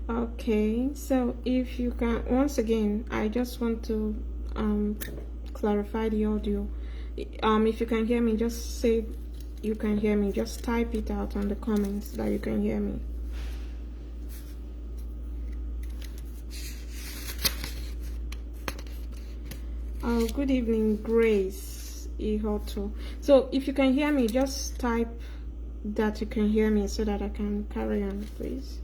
Okay, so if you can, once again, I just want to clarify the audio. If you can hear me, just say you can hear me. Just type it out on the comments that you can hear me. Oh, good evening, Grace Ihoto. So if you can hear me, just type that you can hear me so that I can carry on, please.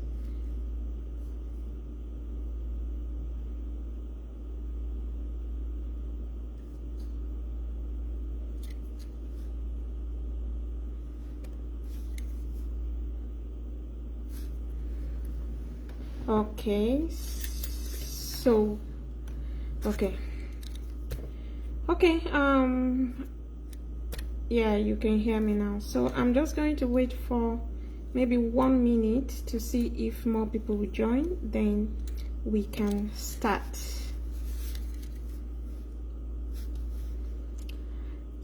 Okay, so okay, yeah, you can hear me now. So I'm just going to wait for maybe 1 minute to see if more people will join, then we can start.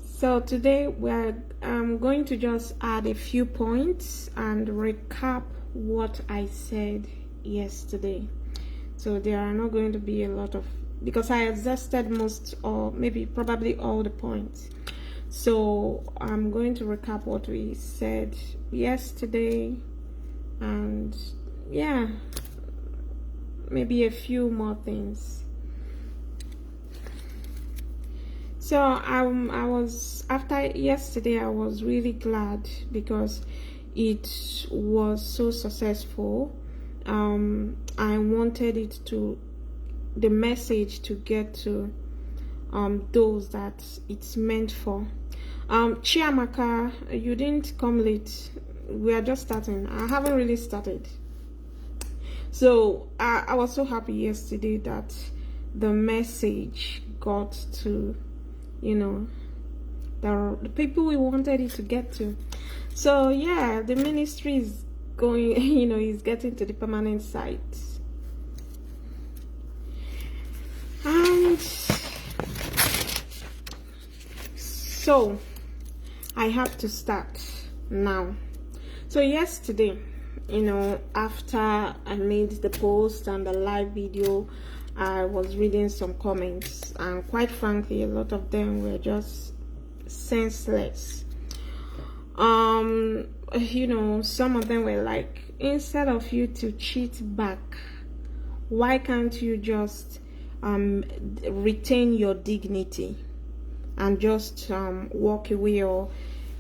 So today we're going to just add a few points and recap what I said yesterday. So there are not going to be a lot of, because I exhausted most, or maybe probably all the points. So I'm going to recap what we said yesterday, and yeah, maybe a few more things. So I was, after yesterday, I was really glad because it was so successful. I wanted it to, the message to get to those that it's meant for. Chiamaka, you didn't come late. We are just starting. I haven't really started. So I was so happy yesterday that the message got to, you know, the people we wanted it to get to. So yeah, the ministry is going, you know, is getting to the permanent site. And so I have to start now. So yesterday, you know, after I made the post and the live video, I was reading some comments, and quite frankly, a lot of them were just senseless. You know, some of them were like, instead of you to cheat back, why can't you just retain your dignity and just walk away, or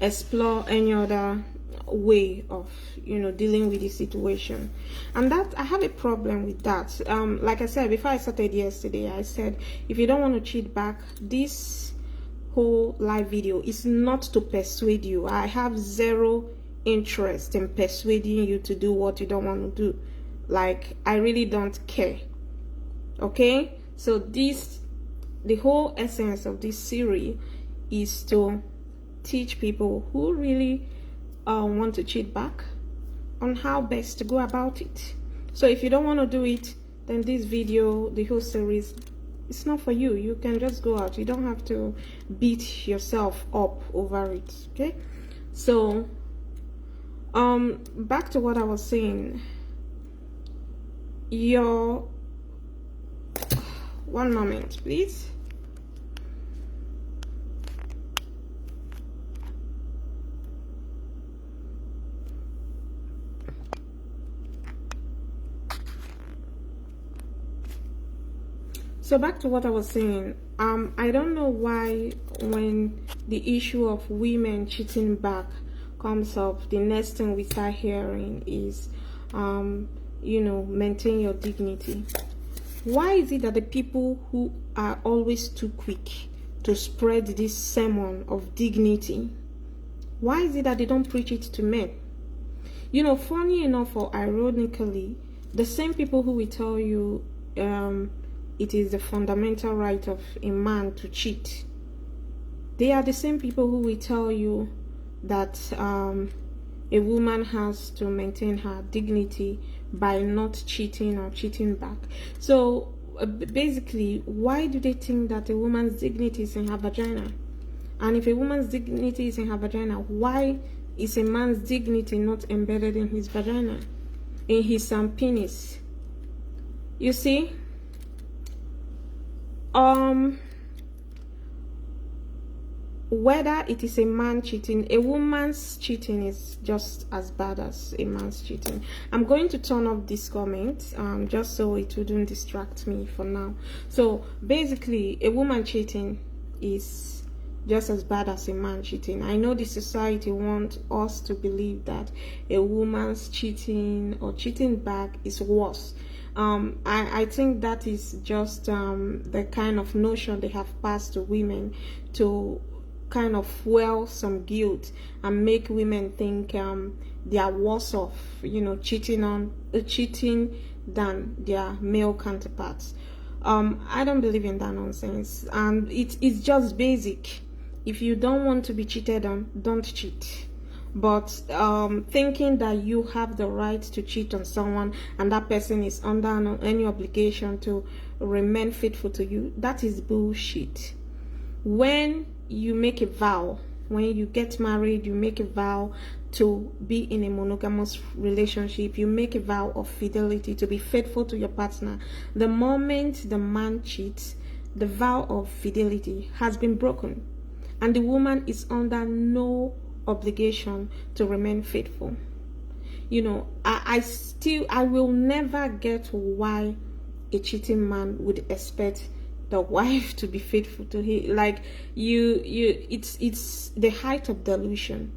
explore any other way of, you know, dealing with the situation? And that, I have a problem with that. Like I said before I started yesterday, I said, if you don't want to cheat back, this whole live video is not to persuade you. I have zero interest in persuading you to do what you don't want to do. Like, I really don't care. Okay, so this, the whole essence of this series is to teach people who really want to cheat back on how best to go about it. So if you don't want to do it, then this video, the whole series, it's not for you. You can just go out. You don't have to beat yourself up over it. Okay, so back to what I was saying. Your, one moment please. So back to what I was saying. I don't know why when the issue of women cheating back comes up, the next thing we start hearing is you know, maintain your dignity. Why is it that the people who are always too quick to spread this sermon of dignity, why is it that they don't preach it to men? You know, funny enough, or ironically, the same people who will tell you it is the fundamental right of a man to cheat, they are the same people who will tell you that a woman has to maintain her dignity by not cheating or cheating back. So basically, why do they think that a woman's dignity is in her vagina? And if a woman's dignity is in her vagina, why is a man's dignity not embedded in his vagina, in his penis? You see, whether it is a man cheating, a woman's cheating is just as bad as a man's cheating. I'm going to turn off this comment just so it wouldn't distract me for now. So basically, a woman cheating is just as bad as a man cheating. I know the society wants us to believe that a woman's cheating or cheating back is worse. I think that is just the kind of notion they have passed to women to kind of fuel some guilt and make women think they are worse off, you know, cheating than their male counterparts. I don't believe in that nonsense, and it's just basic. If you don't want to be cheated on, don't cheat. But thinking that you have the right to cheat on someone and that person is under any obligation to remain faithful to you, that is bullshit. When you make a vow, when you get married, you make a vow to be in a monogamous relationship, you make a vow of fidelity, to be faithful to your partner. The moment the man cheats, the vow of fidelity has been broken, and the woman is under no obligation to remain faithful. You know, I will never get why a cheating man would expect the wife to be faithful to him. Like, it's the height of delusion.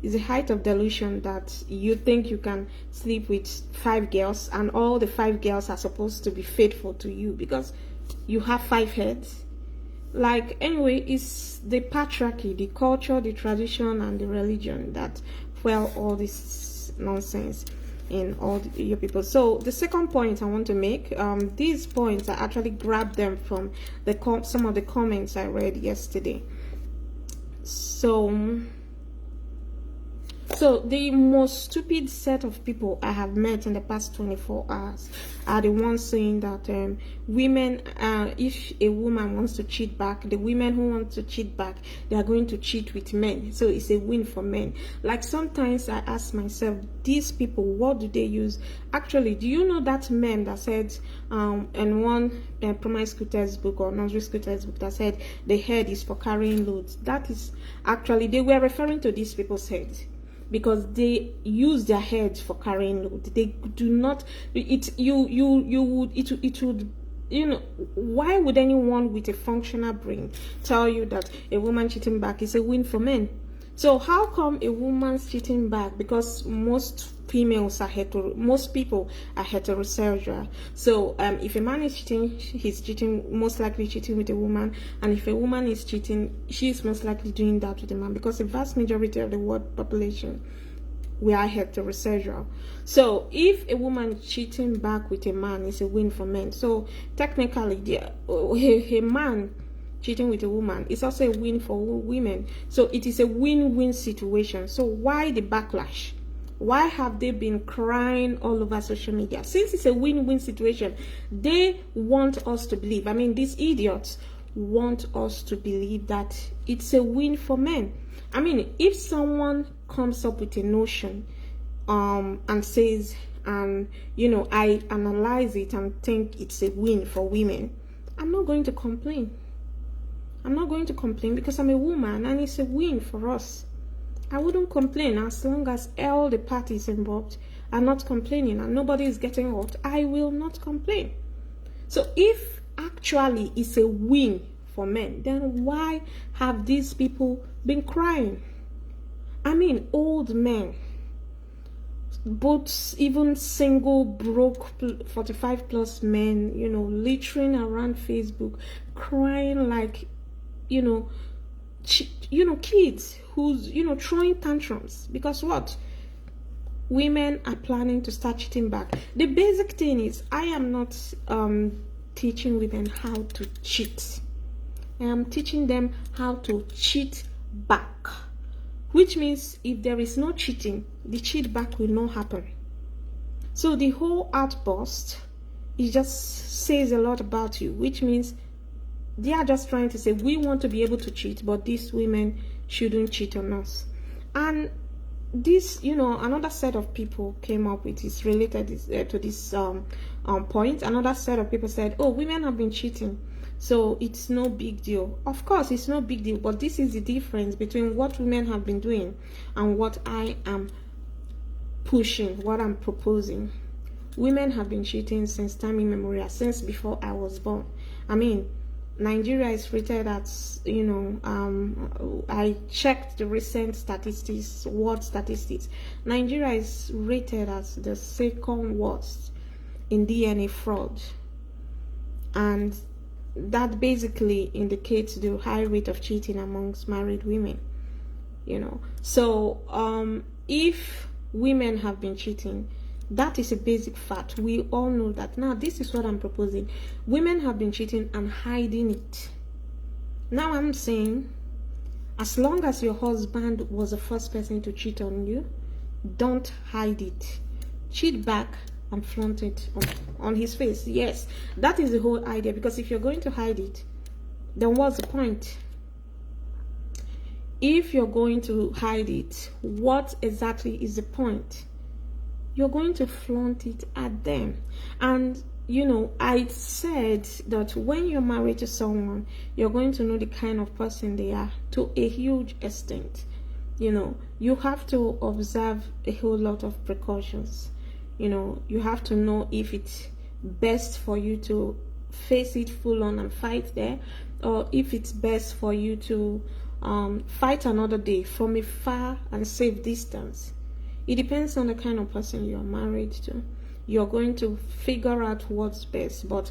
It's the height of delusion that you think you can sleep with 5 girls and all the 5 girls are supposed to be faithful to you because you have 5 heads. Like, anyway, it's the patriarchy, the culture, the tradition, and the religion that fuel all this nonsense in all your people. So the second point I want to make, these points I actually grabbed them from some of the comments I read yesterday. So the most stupid set of people I have met in the past 24 hours are the ones saying that women, if a woman wants to cheat back, the women who want to cheat back, they are going to cheat with men. So it's a win for men. Like, sometimes I ask myself, these people, what do they use? Actually, do you know that meme that said in one primary school textbook or nursery school textbook that said the head is for carrying loads? That is actually, they were referring to these people's heads, because they use their heads for carrying load. They do not, it would, you know, why would anyone with a functional brain tell you that a woman cheating back is a win for men? So how come a woman's cheating back? Because most females are most people are heterosexual. So if a man is cheating, he's most likely cheating with a woman, and if a woman is cheating, she's most likely doing that with a man, because the vast majority of the world population, we are heterosexual. So if a woman cheating back with a man is a win for men, so technically a man cheating with a woman is also a win for women. So it is a win-win situation. So why the backlash? Why have they been crying all over social media? Since it's a win-win situation, they want us to believe, I mean, these idiots want us to believe that it's a win for men. I mean, if someone comes up with a notion and says, you know, I analyze it and think it's a win for women, I'm not going to complain. I'm not going to complain because I'm a woman and it's a win for us. I wouldn't complain as long as all the parties involved are not complaining and nobody is getting hurt. I will not complain. So if actually it's a win for men, then why have these people been crying? I mean, old men, both even single, broke 45 plus men, you know, littering around Facebook, crying like, you know, kids who's, you know, throwing tantrums because what? Women are planning to start cheating back. The basic thing is, I am not teaching women how to cheat. I am teaching them how to cheat back, which means if there is no cheating, the cheat back will not happen. So the whole outburst, it just says a lot about you, which means they are just trying to say, we want to be able to cheat, but these women shouldn't cheat on us. And this, another set of people came up with this related to this point. Another set of people said, oh, women have been cheating, so it's no big deal. Of course it's no big deal, but this is the difference between what women have been doing and what I am pushing, what I'm proposing. Women have been cheating since time immemorial, since before I was born. I mean, Nigeria is rated as, I checked the recent statistics, world statistics. Nigeria is rated as the second worst in DNA fraud. And that basically indicates the high rate of cheating amongst married women, So, if women have been cheating, that is a basic fact. We all know that. Now, this is what I'm proposing. Women have been cheating and hiding it. Now, I'm saying, as long as your husband was the first person to cheat on you, don't hide it. Cheat back and flaunt it on his face. Yes, that is the whole idea. Because if you're going to hide it, then what's the point? If you're going to hide it, what exactly is the point? You're going to flaunt it at them. And I said that when you're married to someone, you're going to know the kind of person they are to a huge extent. You have to observe a whole lot of precautions. You have to know if it's best for you to face it full on and fight there, or if it's best for you to fight another day from a far and safe distance. It depends on the kind of person you're married to. You're going to figure out what's best. But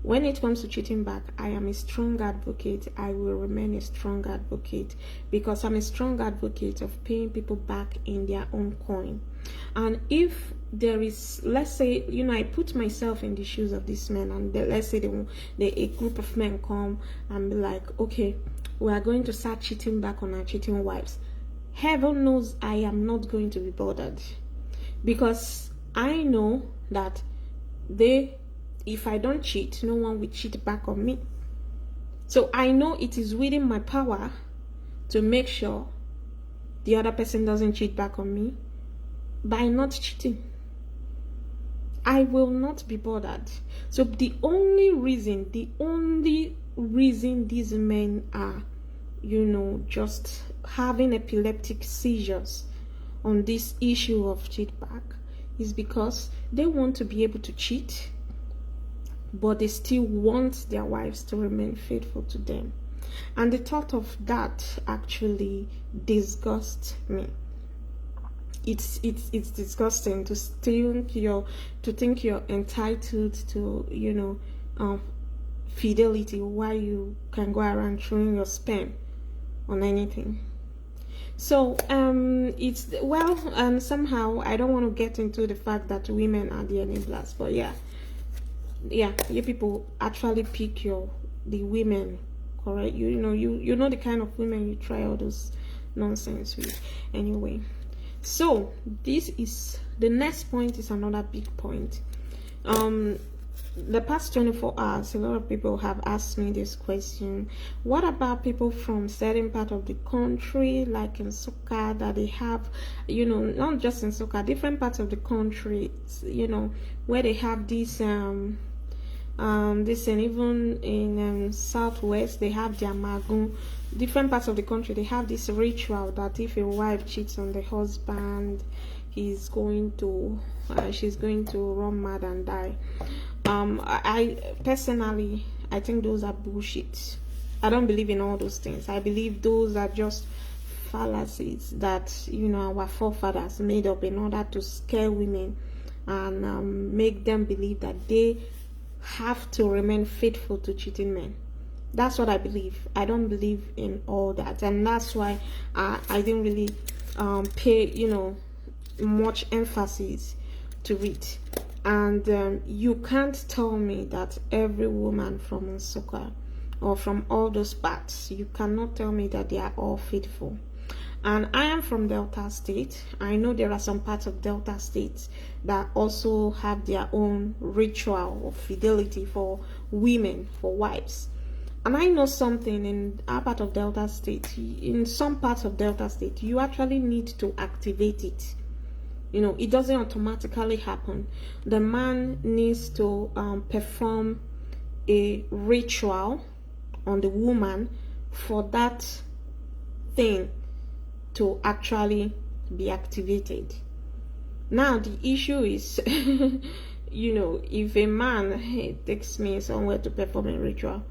when it comes to cheating back, I am a strong advocate. I will remain a strong advocate, because I'm a strong advocate of paying people back in their own coin. And if there is, let's say, I put myself in the shoes of these men, and let's say a group of men come and be like, okay, we are going to start cheating back on our cheating wives. Heaven knows I am not going to be bothered, because I know that if I don't cheat, no one will cheat back on me. So I know it is within my power to make sure the other person doesn't cheat back on me by not cheating. I will not be bothered. So the only reason these men are, just having epileptic seizures on this issue of cheat back is because they want to be able to cheat, but they still want their wives to remain faithful to them. And the thought of that actually disgusts me. It's disgusting to think you're entitled to fidelity while you can go around throwing your sperm on anything. So somehow I don't want to get into the fact that women are the enablers, but yeah, you people actually pick the women, correct? You know the kind of women you try all those nonsense with. Anyway, so this is the next point. Is another big point. The past 24 hours, a lot of people have asked me this question: what about people from certain part of the country, like in Nsukka, that they have, not just in Nsukka, different parts of the country, where they have this and even in Southwest, they have their Magun. Different parts of the country, they have this ritual that if a wife cheats on the husband, she's going to run mad and die. I personally, I think those are bullshit. I don't believe in all those things. I believe those are just fallacies that our forefathers made up in order to scare women and make them believe that they have to remain faithful to cheating men. That's what I believe. I don't believe in all that, and that's why I didn't really pay much emphasis to it. And you can't tell me that every woman from Nsukka or from all those parts, you cannot tell me that they are all faithful. And I am from Delta State. I know there are some parts of Delta State that also have their own ritual of fidelity for women, for wives. And I know something in our part of Delta State, in some parts of Delta State, you actually need to activate it. You know, it doesn't automatically happen. The man needs to perform a ritual on the woman for that thing to actually be activated. Now the issue is you know, if a man takes me somewhere to perform a ritual,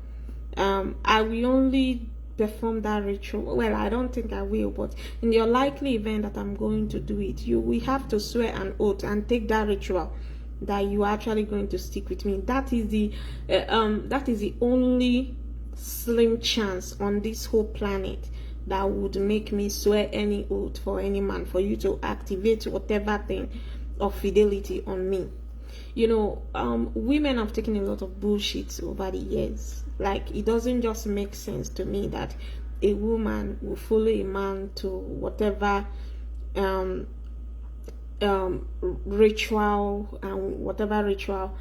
I will only perform that ritual. Well, I don't think I will, but in the likely event that I'm going to do it, you will have to swear an oath and take that ritual that you are actually going to stick with me. That is the only slim chance on this whole planet that would make me swear any oath for any man, for you to activate whatever thing of fidelity on me. You know, women have taken a lot of bullshit over the years. Like, it doesn't just make sense to me that a woman will follow a man to whatever ritual, and whatever ritual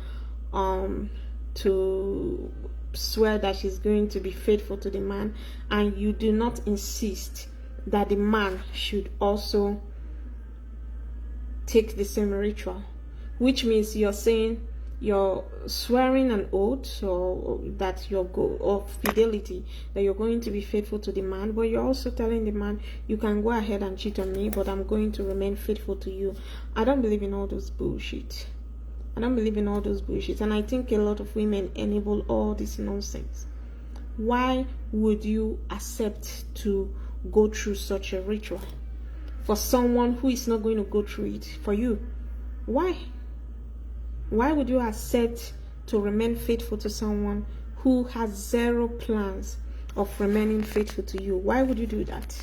to swear that she's going to be faithful to the man, and you do not insist that the man should also take the same ritual, which means you're saying you're swearing an oath, or that your goal of fidelity, that you're going to be faithful to the man, but you're also telling the man, you can go ahead and cheat on me, but I'm going to remain faithful to you. I don't believe in all those bullshit. I don't believe in all those bullshit, and I think a lot of women enable all this nonsense. Why would you accept to go through such a ritual for someone who is not going to go through it for you? Why? Why would you accept to remain faithful to someone who has zero plans of remaining faithful to you? Why would you do that?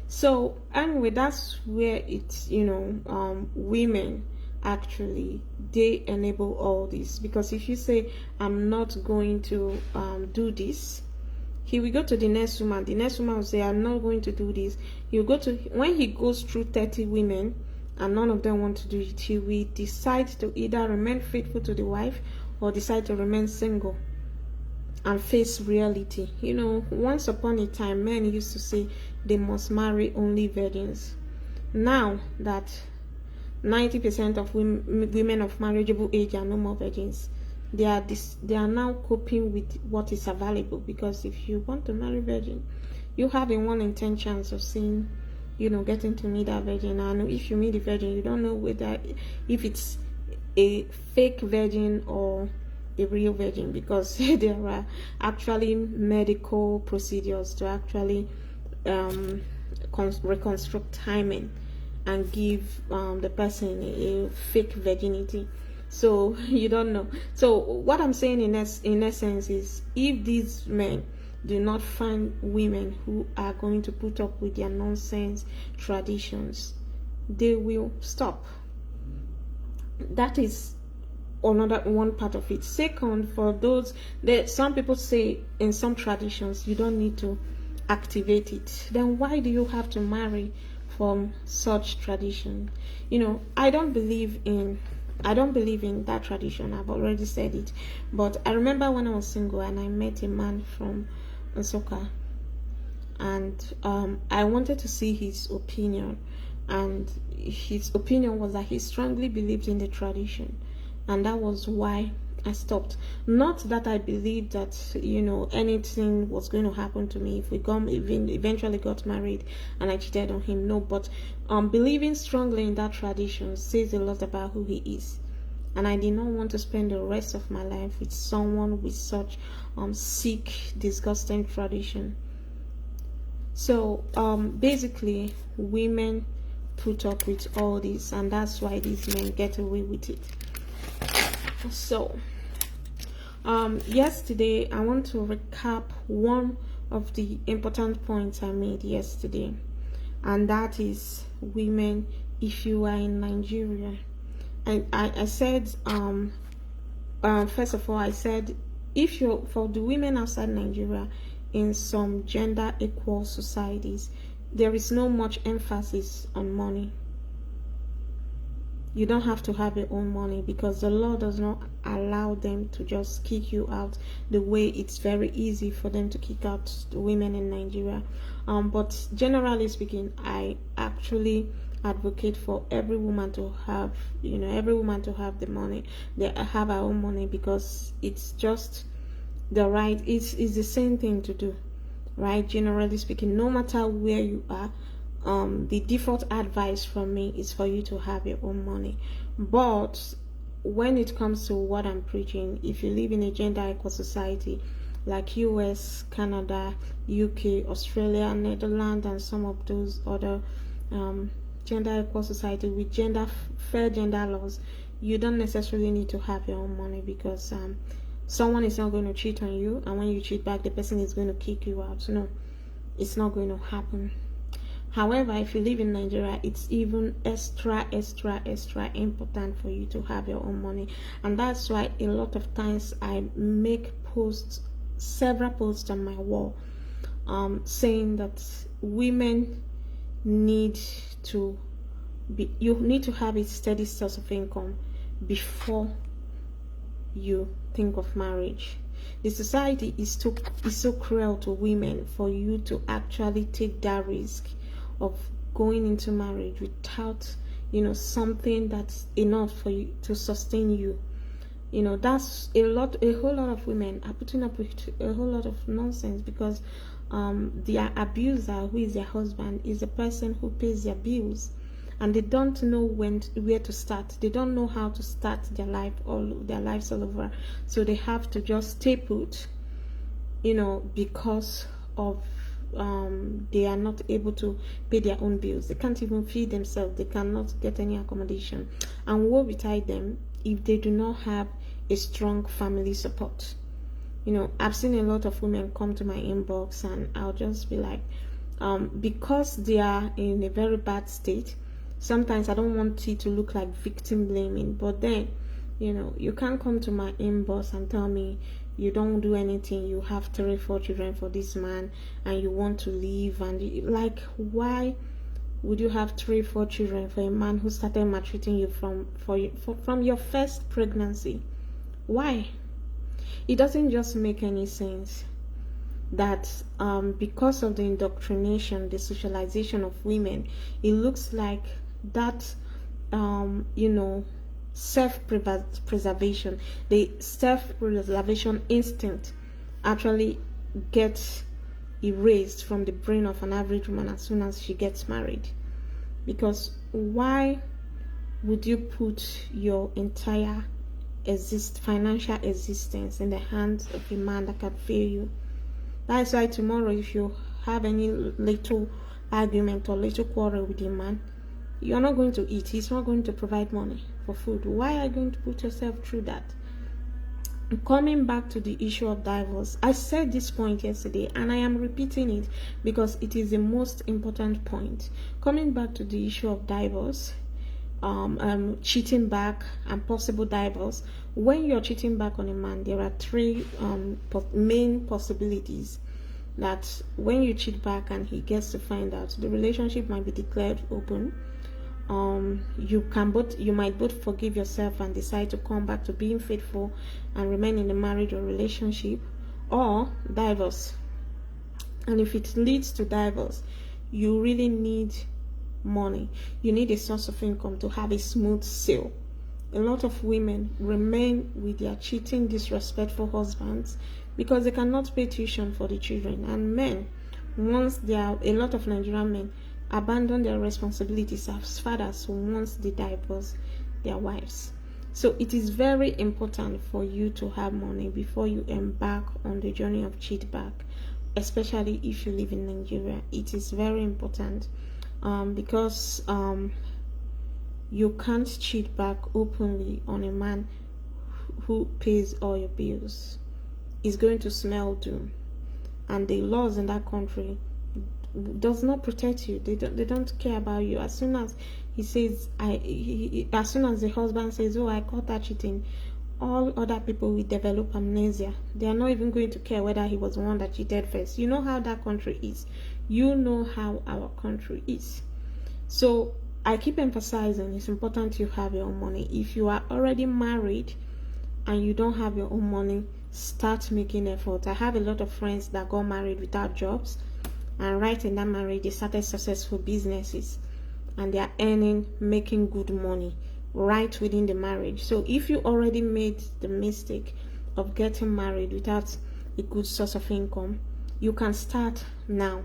So anyway, that's where it's, you know, women actually, they enable all this. Because if you say, I'm not going to do this, he will go to the next woman. The next woman will say, I'm not going to do this. He'll go to, when he goes through 30 women and none of them want to do it, he will decide to either remain faithful to the wife or decide to remain single and face reality. You know, once upon a time, men used to say they must marry only virgins. Now that 90% of women of marriageable age are no more virgins, they are now coping with what is available. Because if you want to marry virgin, you have a 1 in 10 chance of seeing, you know, getting to meet that virgin. And if you meet the virgin, you don't know whether if it's a fake virgin or a real virgin, because there are actually medical procedures to actually reconstruct timing and give the person a fake virginity. So you don't know. So what I'm saying in essence is, if these men do not find women who are going to put up with their nonsense traditions, they will stop. That is another one part of it. Second, for those that some people say in some traditions you don't need to activate it, then why do you have to marry from such tradition? You know, I don't believe in that tradition. I've already said it. But I remember when I was single and I met a man from Nsukka, and I wanted to see his opinion, and his opinion was that he strongly believed in the tradition, and that was why I stopped. Not that I believed that, you know, anything was going to happen to me if we eventually got married and I cheated on him. No, but believing strongly in that tradition says a lot about who he is. And I did not want to spend the rest of my life with someone with such sick, disgusting tradition. So basically, women put up with all this, and that's why these men get away with it. So yesterday, I want to recap one of the important points I made yesterday, and that is, women, if you are in Nigeria. And I said, first of all, I said, if you're, for the women outside Nigeria, in some gender equal societies, there is no much emphasis on money. you don't have to have your own money, because the law does not allow them to just kick you out the way it's very easy for them to kick out women in Nigeria. But generally speaking, I actually advocate for every woman to have, every woman to have the money. They have our own money, because it's just the right, it's the same thing to do, right? Generally speaking, no matter where you are, the default advice from me is for you to have your own money. But when it comes to what I'm preaching, if you live in a gender equal society like US, Canada, UK, Australia, Netherlands, and some of those other gender equal society with fair gender laws, you don't necessarily need to have your own money, because someone is not going to cheat on you, and when you cheat back, the person is going to kick you out. No, it's not going to happen. However, if you live in Nigeria, it's even extra important for you to have your own money. And that's why a lot of times I make several posts on my wall, saying that women need to have a steady source of income before you think of marriage. The society is so cruel to women for you to actually take that risk of going into marriage without something that's enough for you to sustain you. That's a whole lot of women are putting up with a whole lot of nonsense, because their abuser, who is their husband, is the person who pays their bills, and they don't know where to start. They don't know how to start their lives all over, so they have to just stay put, because of they are not able to pay their own bills. They can't even feed themselves. They cannot get any accommodation, and woe betide them if they do not have a strong family support. I've seen a lot of women come to my inbox, and I'll just be like, because they are in a very bad state, sometimes I don't want it to look like victim blaming, but then you can't come to my inbox and tell me you don't do anything, you have 3-4 children for this man, and you want to leave. And why would you have 3-4 children for a man who started maltreating you from your first pregnancy? Why? It doesn't just make any sense that because of the indoctrination, the socialization of women, it looks like that self-preservation, the self-preservation instinct actually gets erased from the brain of an average woman as soon as she gets married. Because why would you put your entire financial existence in the hands of a man that can fail you? That's why tomorrow, if you have any little argument or little quarrel with a man, you're not going to eat. He's not going to provide money for food. Why are you going to put yourself through that? Coming back to the issue of divorce, I said this point yesterday, and I am repeating it because it is the most important point. Coming back to the issue of divorce, cheating back and possible divorce. When you're cheating back on a man, there are three main possibilities. That when you cheat back and he gets to find out, the relationship might be declared open. You might both forgive yourself and decide to come back to being faithful and remain in a marriage or relationship, or divorce. And if it leads to divorce, you really need money. You need a source of income to have a smooth sail. A lot of women remain with their cheating, disrespectful husbands because they cannot pay tuition for the children. And men, a lot of Nigerian men abandon their responsibilities as fathers once they divorce their wives. So it is very important for you to have money before you embark on the journey of cheat back, especially if you live in Nigeria. It is very important because you can't cheat back openly on a man who pays all your bills. It's going to smell doom, and the laws in that country does not protect you. They don't care about you. As soon as he says, as soon as the husband says, "Oh, I caught her cheating," all other people will develop amnesia. They are not even going to care whether he was the one that cheated first. You know how that country is. You know how our country is. So I keep emphasizing it's important you have your own money. If you are already married and you don't have your own money, start making effort. I have a lot of friends that got married without jobs, and right in that marriage they started successful businesses and they are making good money right within the marriage. So if you already made the mistake of getting married without a good source of income, you can start now.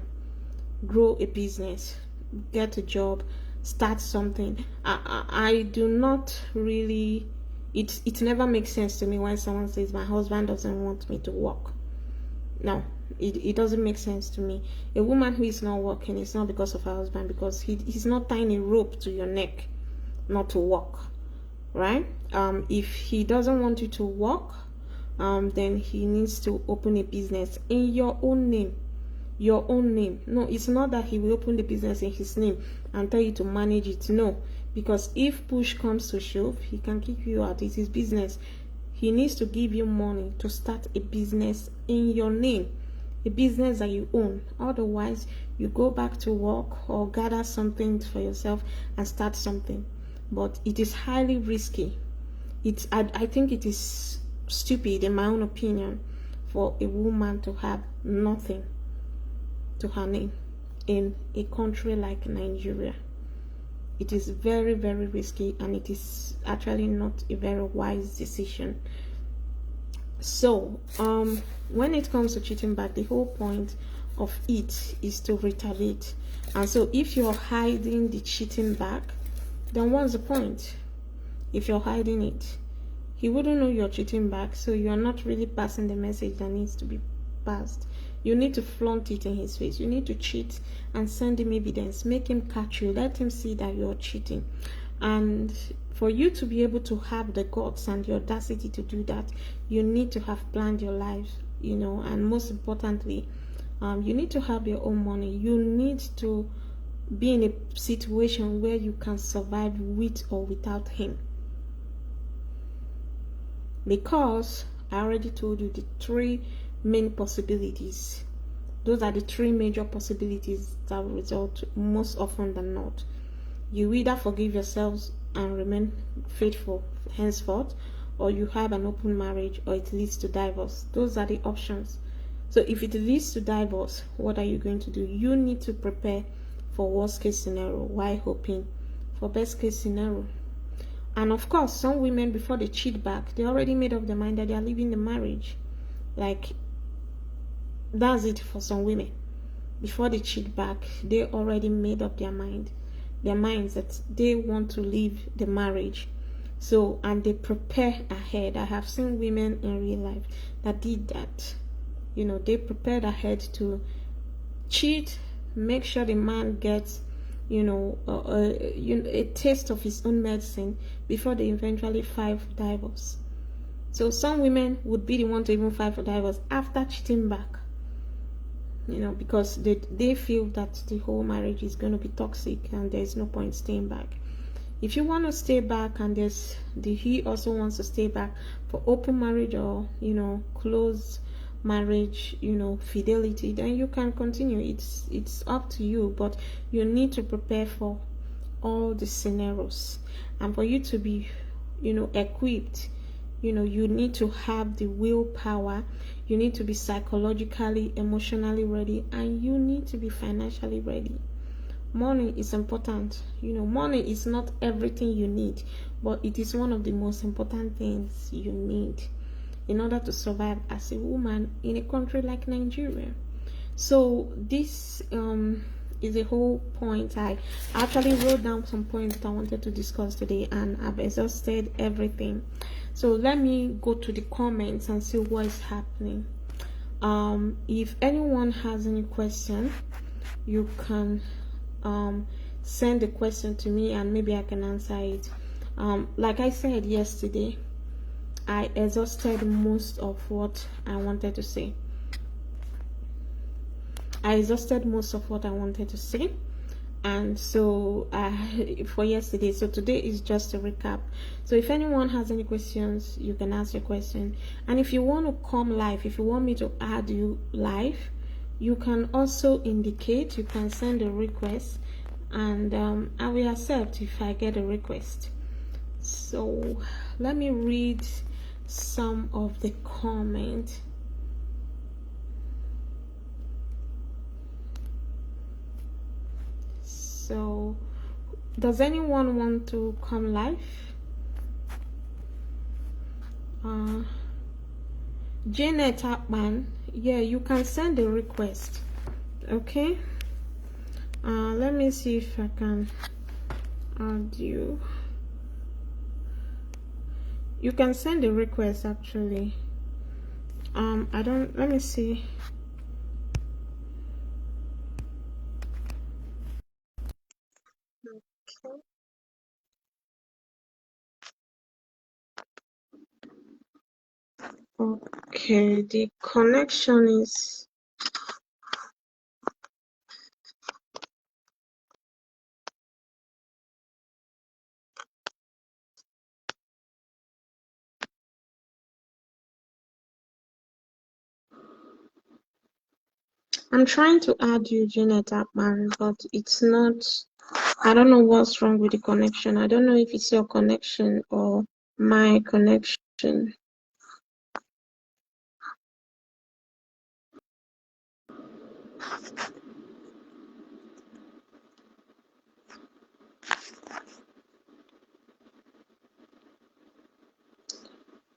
Grow a business, get a job, start something. I do not really, it never makes sense to me when someone says my husband doesn't want me to work. No, it doesn't make sense to me. A woman who is not working, it's not because of her husband, because he's not tying a rope to your neck not to work, right? If he doesn't want you to work, then he needs to open a business in your own name. Your own name. No, it's not that he will open the business in his name and tell you to manage it. No, because if push comes to shove, he can kick you out. It's his business. He needs to give you money to start a business in your name, a business that you own. Otherwise, you go back to work or gather something for yourself and start something. But it is highly risky. I think it is stupid, in my own opinion, for a woman to have nothing to her name in a country like Nigeria. It is very, very risky, and it is actually not a very wise decision. So when it comes to cheating back, the whole point of it is to retaliate. And so if you're hiding the cheating back, then what's the point? If you're hiding it, he wouldn't know you're cheating back, so you're not really passing the message that needs to be passed. You need to flaunt it in his face. You need to cheat and send him evidence. Make him catch you. Let him see that you're cheating. And for you to be able to have the guts and the audacity to do that, you need to have planned your life, and most importantly, you need to have your own money. You need to be in a situation where you can survive with or without him. Because I already told you the three main possibilities. Those are the three major possibilities that will result most often than not. You either forgive yourselves and remain faithful henceforth, or you have an open marriage, or it leads to divorce. Those are the options. So if it leads to divorce, what are you going to do? You need to prepare for worst case scenario while hoping for best case scenario. And of course, some women, before they cheat back, they already made up their mind that they are leaving the marriage. Like, that's it for some women. Before they cheat back, they already made up their minds that they want to leave the marriage. So, and they prepare ahead. I have seen women in real life that did that. They prepared ahead to cheat, make sure the man gets a taste of his own medicine before they eventually file for divorce. So some women would be the one to even file for divorce after cheating back, because they feel that the whole marriage is going to be toxic and there's no point staying back. If you want to stay back and he also wants to stay back for open marriage or close marriage, fidelity, then you can continue. It's up to you, but you need to prepare for all the scenarios. And for you to be equipped, you need to have the willpower, you need to be psychologically, emotionally ready, and you need to be financially ready. Money is important. Money is not everything you need, but it is one of the most important things you need in order to survive as a woman in a country like Nigeria. So this is the whole point. I actually wrote down some points that I wanted to discuss today, and I've exhausted everything. So let me go to the comments and see what is happening. If anyone has any question, you can send the question to me and maybe I can answer it. Like I said yesterday, I exhausted most of what I wanted to say. And so for yesterday, so today is just a recap. So if anyone has any questions, you can ask your question. And if you want to come live, if you want me to add you live, you can also indicate, you can send a request, and I will accept if I get a request. So let me read some of the comments. So does anyone want to come live? Janet Apman, yeah, you can send a request. Okay, let me see if I can add you. You can send a request actually. Let me see. Okay, the connection is I'm trying to add you, Janet Apman, but it's not. I don't know what's wrong with the connection. I don't know if it's your connection or my connection.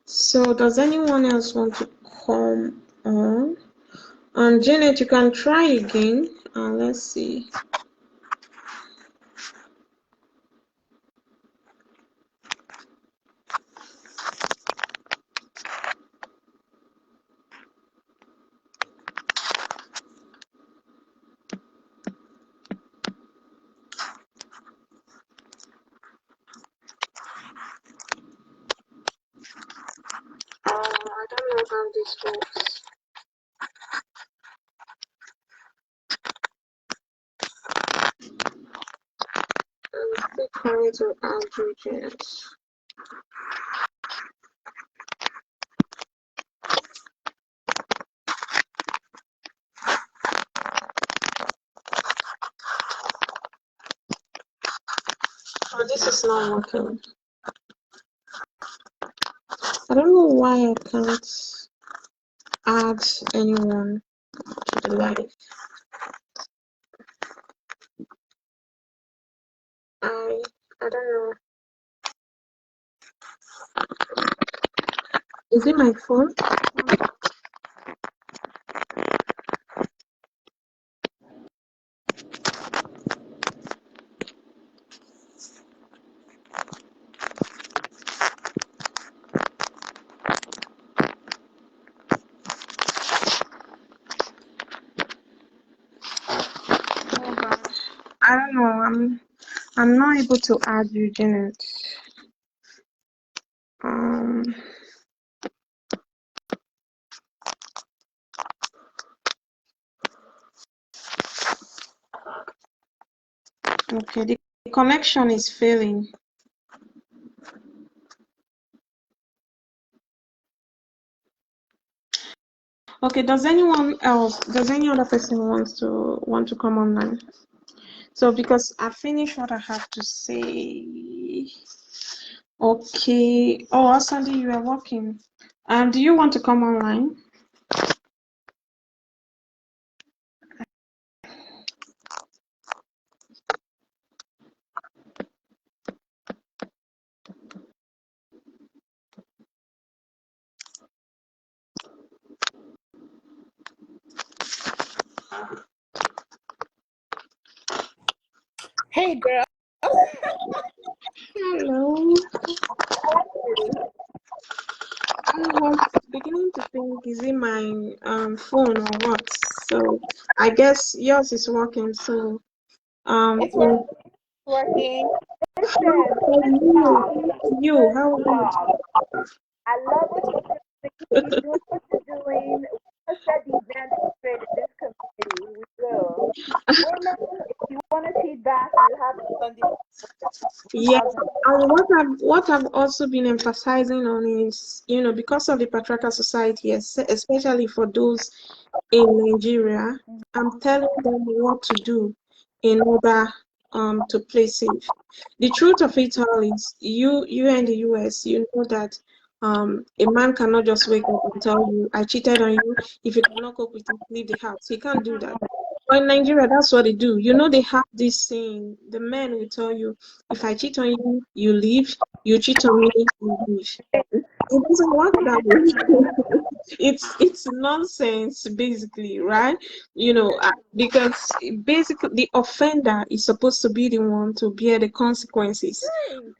So does anyone else want to come on? Janet, you can try again. Let's see. I don't know how this works. I'm still trying to add you, Janet. Oh, this is not working. I don't know why I can't add anyone to the live. I don't know. Is it my phone? Oh God. I don't know. I'm not able to add you, Janet. Okay, the connection is failing. Okay, does any other person want to come online? So because I finished what I have to say. Okay. Oh, Sandy, you are working. Do you want to come online? Hey, girl. Hello. I was beginning to think, is it my phone or what? So I guess yours is working. So It's working. Listen, you how are you? I love what you're doing. Keep doing what you're doing. Let's set the event straight in this community. We will. Women, if you want to see that, you have to on the Yeah, and what I've also been emphasizing on is, because of the patriarchal society, especially for those in Nigeria, I'm telling them what to do in order to play safe. The truth of it all is you in the US, you know that a man cannot just wake up and tell you, I cheated on you. If you cannot cope with it, leave the house. He can't do that. But in Nigeria, that's what they do. You know, they have this saying, the men will tell you, if I cheat on you, you leave. You cheat on me, you leave. It doesn't work that way. It's nonsense, basically, right? You know, because basically the offender is supposed to be the one to bear the consequences.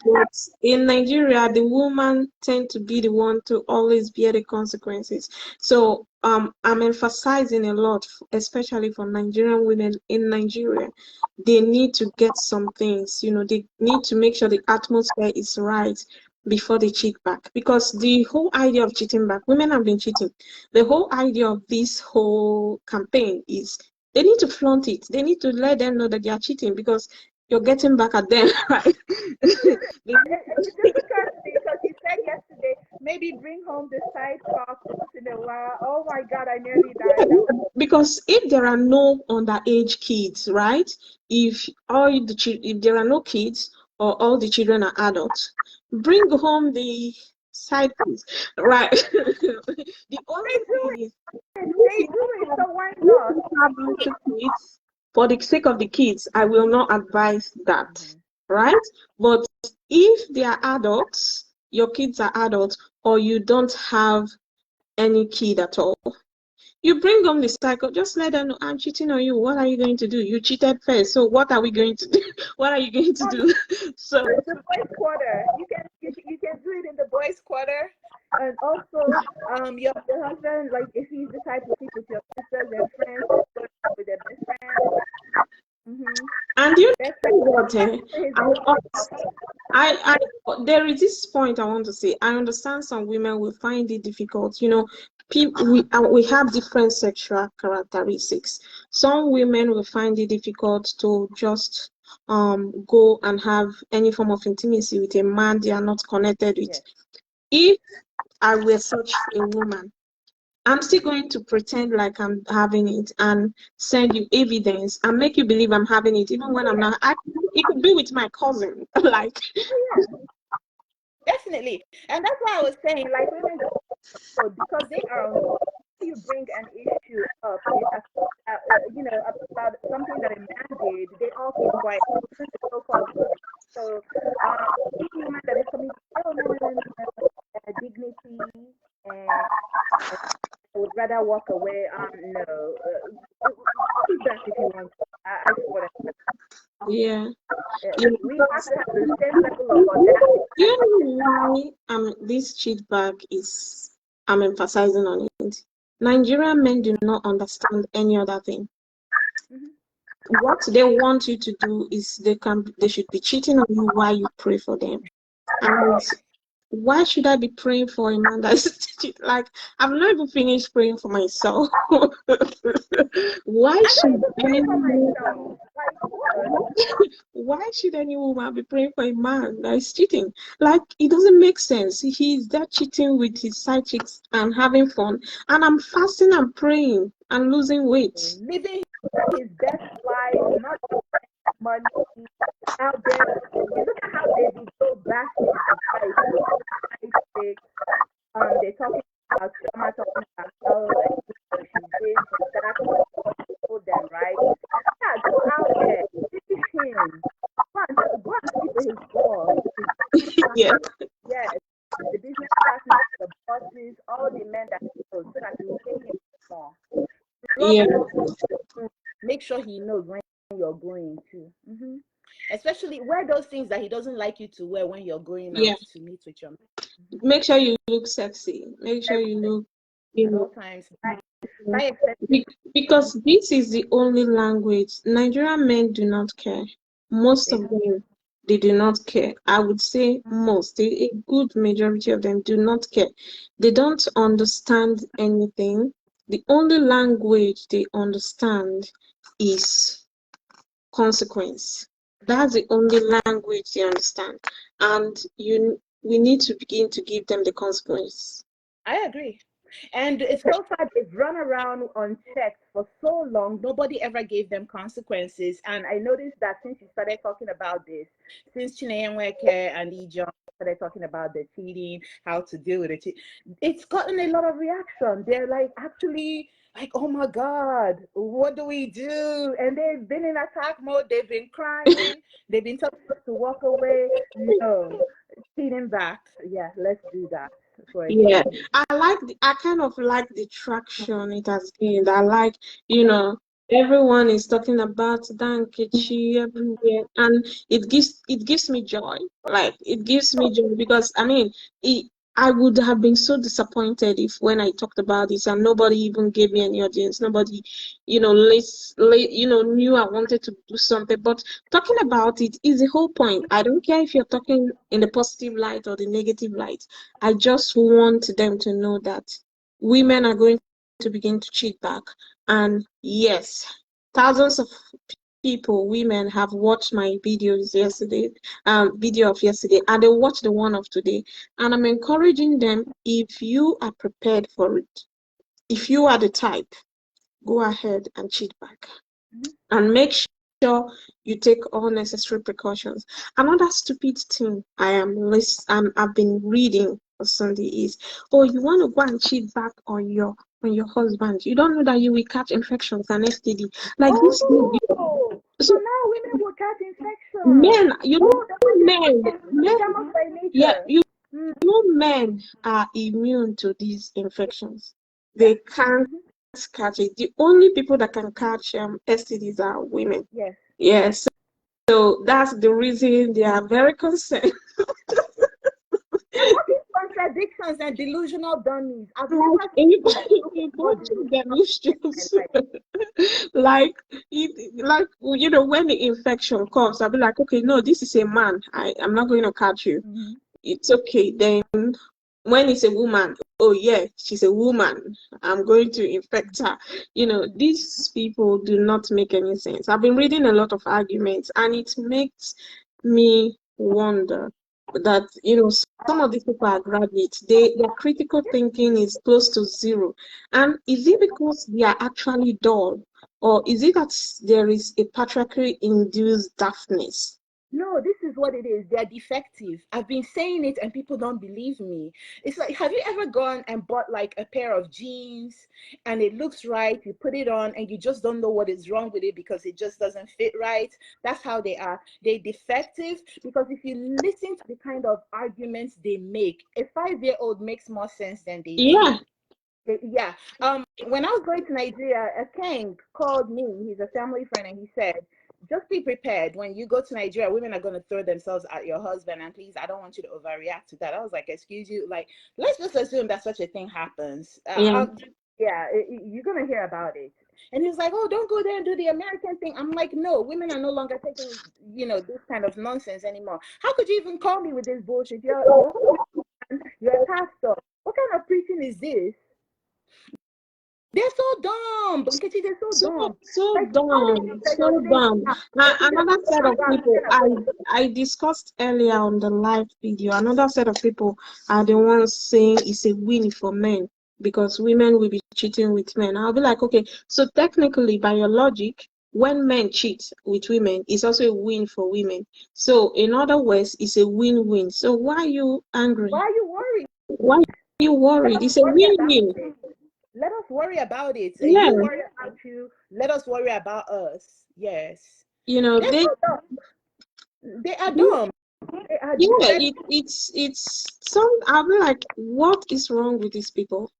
But in Nigeria, the woman tend to be the one to always bear the consequences. So I'm emphasizing a lot, especially for Nigerian women in Nigeria. They need to get some things, you know, they need to make sure the atmosphere is right before they cheat back. Because the whole idea of cheating back, women have been cheating. The whole idea of this whole campaign is they need to flaunt it. They need to let them know that they are cheating because you're getting back at them, right? It's difficult because you said yesterday, maybe bring home the side talk once in a while. Oh my God, I nearly died. Because if there are no underage kids, right? If there are no kids or all the children are adults, bring home the side piece, right? The only thing is, They do it, so why not? have little kids, for the sake of the kids, I will not advise that, right? But if they are adults, your kids are adults, or you don't have any kid at all, you bring home the cycle, just let them know, I'm cheating on you. What are you going to do? You cheated first, so what are we going to do? What are you going to do? So the boys' quarter, you can do it in the boys' quarter, and also your husband, like if he's the type to sleep with your sisters and friends, with their best friends. And you know what? There is this point I want to say. I understand some women will find it difficult. You know, we have different sexual characteristics. Some women will find it difficult to just go and have any form of intimacy with a man they are not connected with. If I were such a woman, I'm still going to pretend like I'm having it and send you evidence and make you believe I'm having it, even when I'm not. It could be with my cousin, like. Definitely, and that's why I was saying, like, women, because they are, you bring an issue up, you know, about something that a man did, they all keep quiet. So-called. So, any woman that is coming, oh no, dignity, and I would rather walk away. No, keep that if you want. I swear. Yeah. We have to have the same level of audacity. You know why this cheat back is, I'm emphasizing on it. Nigerian men do not understand any other thing. What they want you to do is they should be cheating on you while you pray for them. And why should I be praying for a man that's like, I've not even finished praying for myself. Why should any woman be praying for a man that is cheating? Like, it doesn't make sense. He's there cheating with his side chicks and having fun, and I'm fasting and praying and losing weight, living his best life, not money out there. Look at how they go back to they're talking about Shama, talking about how she did that, told them, right? Yeah, go out there, see him, go and see for his boss. Yeah. Yes, the business partners, the bosses, all the men that know, so that you pay him more. Yeah. Make sure he knows when you're going to. Especially wear those things that he doesn't like you to wear when you're going out to meet with your man. Make sure you look sexy. Make sure you look, you know, all times. Because this is the only language. Nigerian men do not care. Most of them, they do not care. I would say most, a good majority of them do not care. They don't understand anything. The only language they understand is consequence. That's the only language they understand. And we need to begin to give them the consequence. I agree. And it's so sad they've run around unchecked for so long. Nobody ever gave them consequences. And I noticed that since you started talking about this, since Chineye Nweke and Ijon started talking about the cheating, how to deal with it, it's gotten a lot of reaction. They're like, actually, like, oh my God, what do we do? And they've been in attack mode. They've been crying. They've been telling us to walk away. No, cheating back. Yeah, let's do that for a Yeah, change. I kind of like the traction it has gained. I like, you know, everyone is talking about Dankechi everywhere, and it gives me joy. Like it gives me joy because I mean, I would have been so disappointed if when I talked about this and nobody even gave me any audience, nobody, knew I wanted to do something. But talking about it is the whole point. I don't care if you're talking in the positive light or the negative light. I just want them to know that women are going to begin to cheat back. And yes, thousands of people, women, have watched my videos yesterday, video of yesterday, and they watched the one of today. And I'm encouraging them, if you are prepared for it, if you are the type, go ahead and cheat back. And make sure you take all necessary precautions. Another stupid thing I've been reading for Sunday is, oh, you want to go and cheat back on your husband. You don't know that you will catch infections and STD. Like this thing. Oh, so So now women will catch infection. men, men, by yeah, nature. men are immune to these infections. They can't catch it. The only people that can catch STDs are women. Yes. Yes. So that's the reason they are very concerned. And what is contradictions and delusional dummies? I've never Like seen you go to the issues. Like when the infection comes, I'll be like, okay, no, this is a man. I'm not going to catch you. It's okay. Then when it's a woman, oh yeah, she's a woman, I'm going to infect her. These people do not make any sense. I've been reading a lot of arguments, and it makes me wonder that some of these people are graduates. Their critical thinking is close to zero. And is it because they are actually dull, or is it that there is a patriarchally induced daftness? No, this is what it is. They're defective. I've been saying it and people don't believe me. It's like, have you ever gone and bought like a pair of jeans and it looks right, you put it on and you just don't know what is wrong with it because it just doesn't fit right? That's how they are. They're defective because if you listen to the kind of arguments they make, a 5-year-old makes more sense than they Yeah. do. Yeah. When I was going to Nigeria, a king called me. He's a family friend, and he said, just be prepared. When you go to Nigeria, women are going to throw themselves at your husband, and please, I don't want you to overreact to that. I was like, excuse you, like, let's just assume that such a thing happens. Yeah. You're going to hear about it. And he was like, oh, don't go there and do the American thing. I'm like, no, women are no longer taking, this kind of nonsense anymore. How could you even call me with this bullshit? You're a pastor. What kind of preaching is this? They're so dumb. Nkechi, they're so dumb. So Like, dumb. So dumb. Another set of people I discussed earlier on the live video, another set of people are the ones saying it's a win for men because women will be cheating with men. I'll be like, okay, so technically by your logic, when men cheat with women, it's also a win for women. So in other words, it's a win-win. So why are you angry? Why are you worried? Why are you worried? It's a win-win. Let us worry about it. Yeah. You worry about you. Let us worry about us. Yes. They're so dumb. They are dumb. It's some. I'll be like, what is wrong with these people?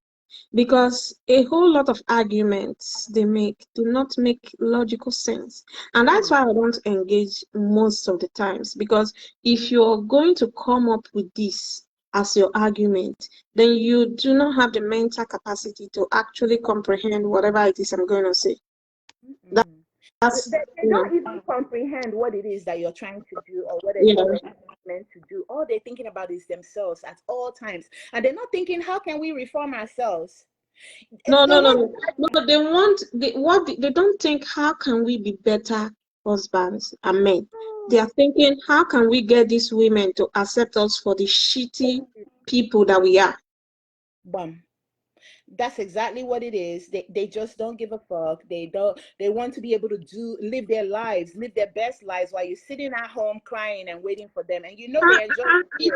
Because a whole lot of arguments they make do not make logical sense, and that's why I don't engage most of the times. Because if you're going to come up with this as your argument, then you do not have the mental capacity to actually comprehend whatever it is I'm going to say. They don't even comprehend what it is that you're trying to do or what it is that you're meant to do. All they're thinking about is themselves at all times, and they're not thinking, how can we reform ourselves? No. They don't think, how can we be better husbands and men? They are thinking, how can we get these women to accept us for the shitty people that we are? Bam. That's exactly what it is. They just don't give a fuck. They want to be able to live their lives, live their best lives while you're sitting at home crying and waiting for them. And you know they enjoy it.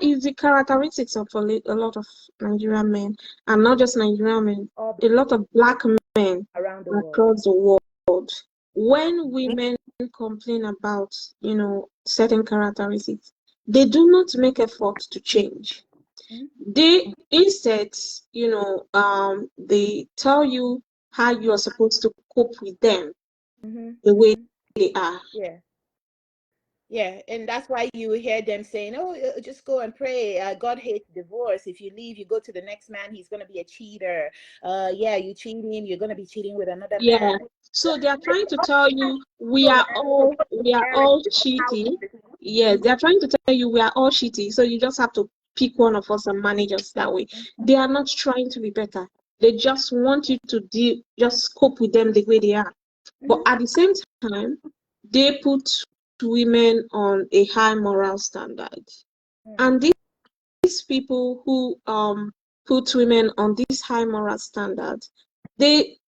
It's the characteristics of a lot of Nigerian men, and not just Nigerian men, All a lot of black men around the world. across the world. When women complain about, certain characteristics, they do not make effort to change. They instead, they tell you how you are supposed to cope with them the way they are. Yeah. Yeah, and that's why you hear them saying, "Oh, just go and pray. God hates divorce. If you leave, you go to the next man. He's gonna be a cheater. Yeah, you cheat him. You're gonna be cheating with another man." So they are trying to tell you we are all cheating. Yes, they are trying to tell you we are all cheating. So you just have to pick one of us and manage us that way. They are not trying to be better. They just want you to just cope with them the way they are. But at the same time, they put women on a high moral standard. And these people who put women on this high moral standard, they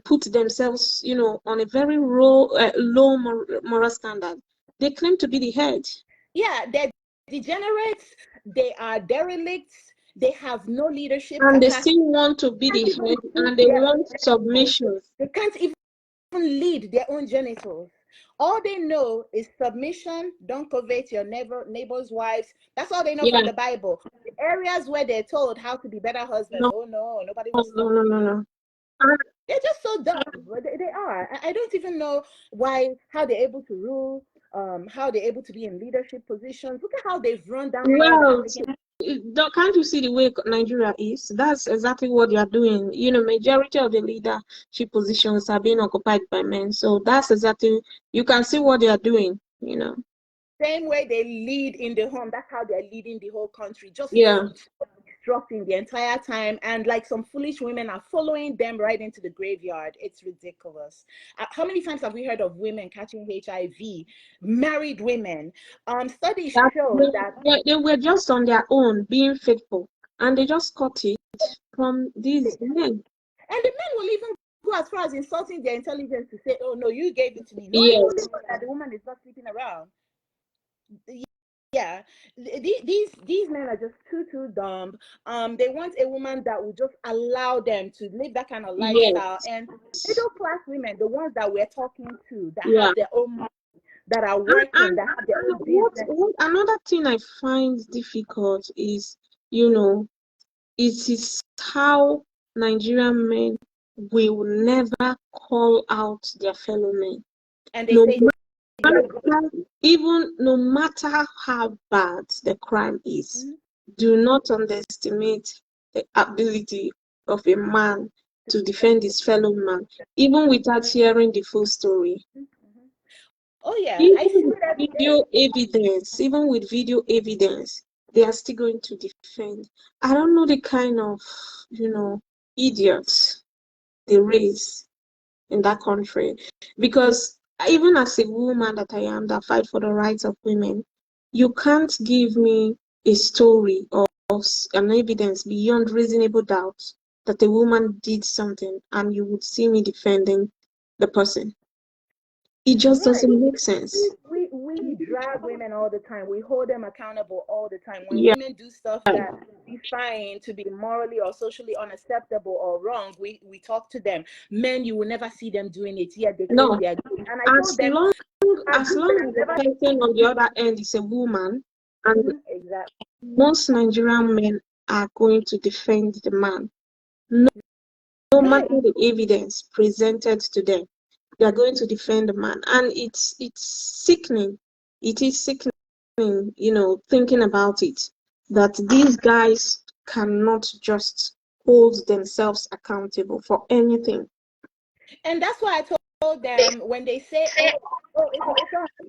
put themselves, on a very low moral standard. They claim to be the head. Yeah, they're degenerates. They are derelicts. They have no leadership and capacity. They still want to be the head, and they want submission. They can't even lead their own genitals. All they know is submission. Don't covet your neighbor's wives. That's all they know from the Bible. The areas where they're told how to be better husbands. Oh no, nobody wants to. No. They're just so dumb. They are. I don't even know how they're able to rule. How they're able to be in leadership positions. Look at how they've run down. Well, can't you see the way Nigeria is? That's exactly what they are doing. Majority of the leadership positions are being occupied by men. So that's exactly, you can see what they are doing. Same way they lead in the home. That's how they're leading the whole country. Just destructing the entire time, and like some foolish women are following them right into the graveyard. It's ridiculous. How many times have we heard of women catching HIV? Married women. Studies show that they were just on their own being faithful, and they just caught it from these men. And the men will even go as far as insulting their intelligence to say, "Oh no, you gave it to me." No, that the woman is not sleeping around. Yeah, these men are just too dumb. They want a woman that will just allow them to live that kind of lifestyle. And middle class women, the ones that we're talking to, that have their own money, that are working, that have their own business. Another thing I find difficult is, it is how Nigerian men will never call out their fellow men. And they say, even no matter how bad the crime is, do not underestimate the ability of a man to defend his fellow man, even without hearing the full story. Oh yeah, even with video evidence, they are still going to defend. I don't know the kind of, idiots they raise in that country, because even as a woman that I am, that fight for the rights of women, you can't give me a story or an evidence beyond reasonable doubt that a woman did something and you would see me defending the person. It just doesn't make sense. We drag women all the time. We hold them accountable all the time. When women do stuff that we find to be morally or socially unacceptable or wrong, we talk to them. Men, you will never see them doing it. Yeah, they claim they are doing it. And I told them, as long as the person on the other end is a woman, and most Nigerian men are going to defend the man, no matter the evidence presented to them. They are going to defend the man, and it's sickening. It is sickening, thinking about it, that these guys cannot just hold themselves accountable for anything. And that's why I told them, when they say, it's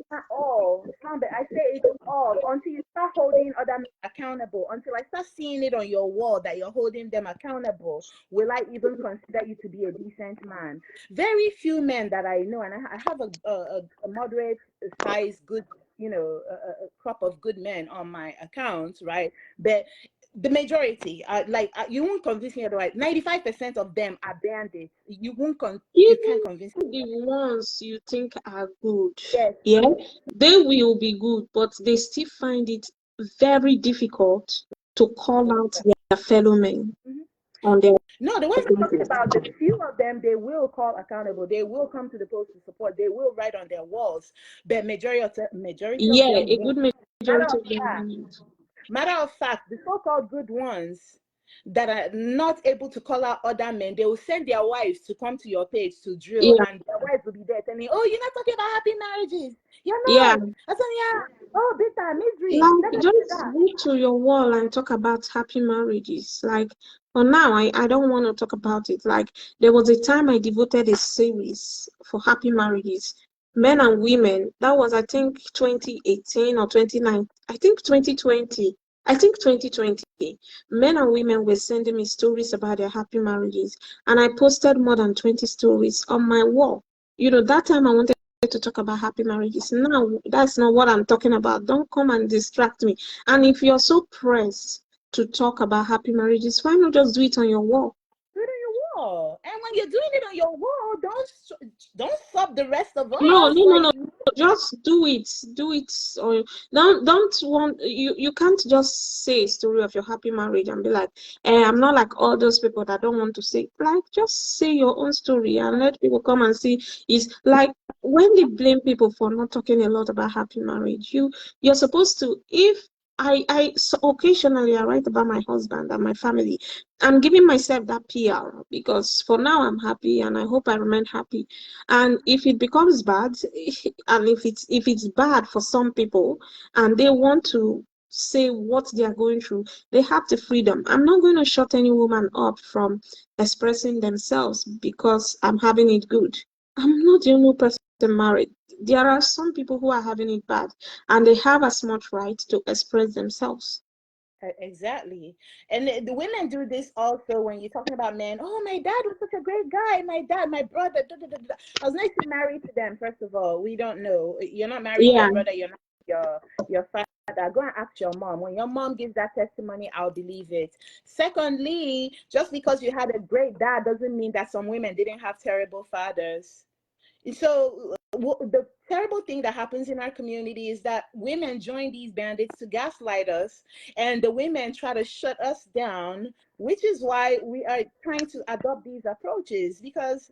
not all. I say it's all until you start holding other men accountable. Until I start seeing it on your wall that you're holding them accountable, will I even consider you to be a decent man? Very few men that I know, and I have a moderate size, good, a crop of good men on my account, right? But the majority, you won't convince me otherwise. 95% of them are bandits. You can't convince me. The ones you think are good, Yes. yeah, they will be good, but they still find it very difficult to call out their fellow men on their No, the ones I'm talking about, the few of them, they will call accountable. They will come to the post to support. They will write on their walls. But majority of them a good won't. majority of them. Matter of fact, the so-called good ones that are not able to call out other men, they will send their wives to come to your page to drill, Yeah. and their wives will be there telling, oh, you're not talking about happy marriages. You're Yeah. not. I said, yeah. Oh, bitter misery. Like, just go to your wall and talk about happy marriages. Like, for now, I don't want to talk about it. Like, there was a time I devoted a series for happy marriages, men and women. That was, I think, 2018 or 2019. I think 2020. I think 2020. Men and women were sending me stories about their happy marriages, and I posted more than 20 stories on my wall. That time I wanted to talk about happy marriages. Now, that's not what I'm talking about. Don't come and distract me. And if you're so pressed to talk about happy marriages, why not just do it on your wall? Do it on your wall. And when you're doing it on your wall, don't sub the rest of us. No. Just do it. Or don't want you can't just say a story of your happy marriage and be like, I'm not like all those people that don't want to say. Like, just say your own story and let people come and see. It's like when they blame people for not talking a lot about happy marriage, you're supposed to. If so occasionally I write about my husband and my family. I'm giving myself that PR because for now I'm happy and I hope I remain happy. And if it becomes bad, and if it's bad for some people and they want to say what they are going through, they have the freedom. I'm not going to shut any woman up from expressing themselves because I'm having it good. I'm not the only person married. There are some people who are having it bad and they have as much right to express themselves. Exactly. And the women do this also when you're talking about men. Oh, my dad was such a great guy. My dad, my brother. Da, da, da, da. I was nice to marry to them, first of all. We don't know. You're not married to your brother. You're not your father. Go and ask your mom. When your mom gives that testimony, I'll believe it. Secondly, just because you had a great dad doesn't mean that some women didn't have terrible fathers. So the terrible thing that happens in our community is that women join these bandits to gaslight us, and the women try to shut us down, which is why we are trying to adopt these approaches, because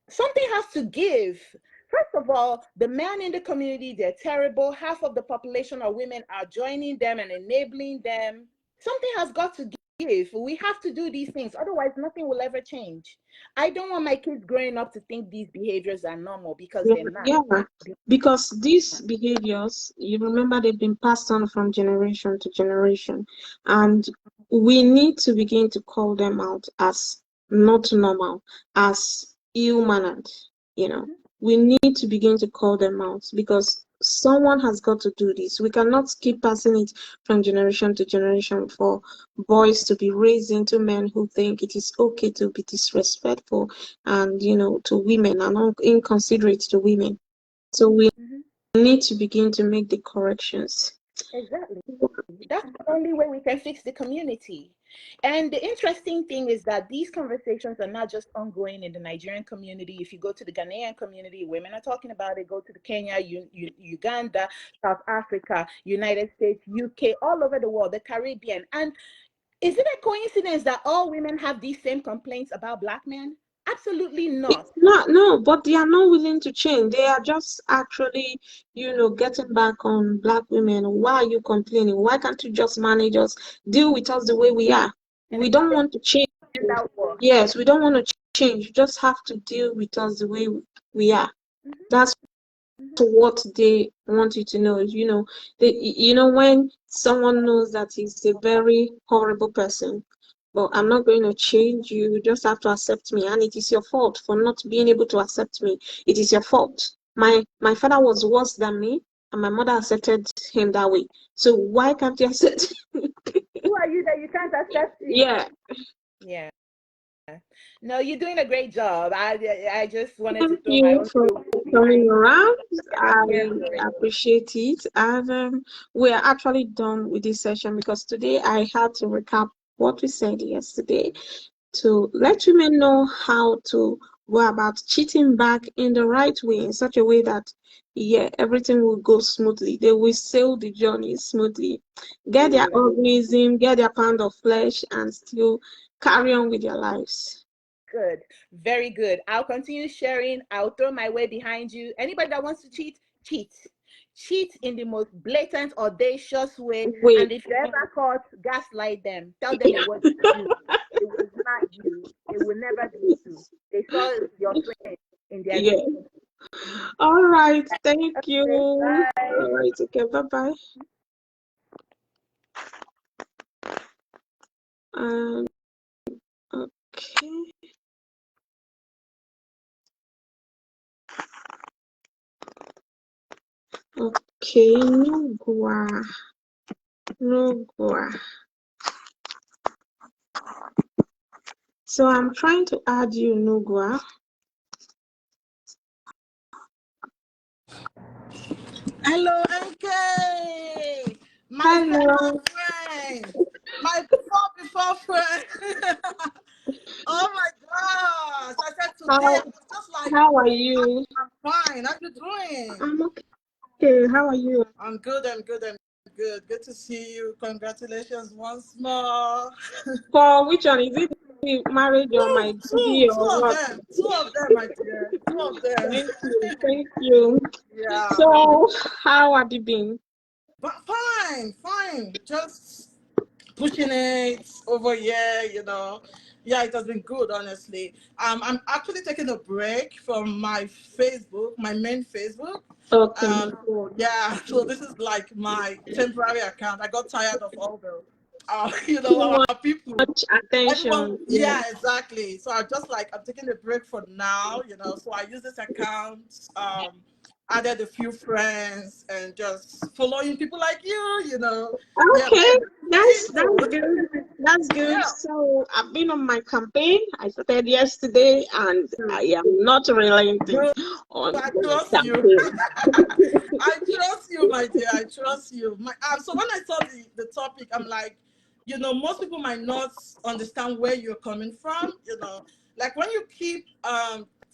something has to give. First of all, the men in the community, they're terrible. Half of the population of women are joining them and enabling them. Something has got to give. We have to do these things. Otherwise, nothing will ever change. I don't want my kids growing up to think these behaviors are normal, because they're not. Yeah, because these behaviors, you remember, they've been passed on from generation to generation. And we need to begin to call them out as not normal, as ill-mannered, We need to begin to call them out because someone has got to do this. We cannot keep passing it from generation to generation for boys to be raised into men who think it is okay to be disrespectful and, to women and inconsiderate to women. So we need to begin to make the corrections. Exactly. That's the only way we can fix the community. And the interesting thing is that these conversations are not just ongoing in the Nigerian community. If you go to the Ghanaian community, women are talking about it. Go to the Kenya, Uganda, South Africa, United States, UK, all over the world, the Caribbean. And is it a coincidence that all women have these same complaints about Black men? Absolutely not. No, but they are not willing to change. They are just actually, getting back on Black women. Why are you complaining? Why can't you just manage us, deal with us the way we are? We don't want to change. Yes, we don't want to change. You just have to deal with us the way we are. That's what they want you to know. When someone knows that he's a very horrible person, but I'm not going to change. You just have to accept me, and it is your fault for not being able to accept me. It is your fault. My father was worse than me, and my mother accepted him that way. So why can't you accept? Who are you that you can't accept me? Yeah. No, you're doing a great job. I just wanted to throw my own coming around. I Definitely. appreciate it. And we are actually done with this session because today I had to recap what we said yesterday to let women know how to go about cheating back in the right way, in such a way that, yeah, everything will go smoothly. They will sail the journey smoothly, get their organism, get their pound of flesh, and still carry on with their lives. Good. Very good. I'll continue sharing. I'll throw my way behind you. Anybody that wants to cheat, cheat. Cheat in the most blatant, audacious way. Wait, And if you're ever caught, gaslight them. Tell them it wasn't you. It was not you. It will never be you. They saw your twin in their yeah. dream. All right. Thank you. Bye. All right. Okay. Bye-bye. Okay. Okay. Nugua. Nugua. So I'm trying to add you, Nugua. Hello, NK. My Hello. fellow friend. My before friend. Oh my gosh. I said today, I How was just like, how are you? I'm fine. How you doing? I'm okay. How are you? I'm good. I'm good. I'm good. Good to see you. Congratulations once more. For which one? Is it the marriage or my baby Two or of what? them. Two of them, my dear. Two of them. Thank you. Thank you. Yeah. So how have you been? But fine. Just pushing it over here, you know. Yeah, it has been good, honestly. I'm actually taking a break from my Facebook, my main Facebook. Okay. So yeah, so this is like my temporary account. I got tired of all the, you Too know, our people. much Everyone, attention. Yeah. yeah, exactly. So I just like I'm taking a break for now, you know. So I use this account, added a few friends, and just following people like you know. Yeah, Okay, that's you. good. That's good. Yeah. So I've been on my campaign. I started yesterday, and I am not relenting Good. on I the trust you. campaign. I trust you, my dear. I trust you. So when I saw the topic, I'm like, you know, most people might not understand where you're coming from. You know, like when you keep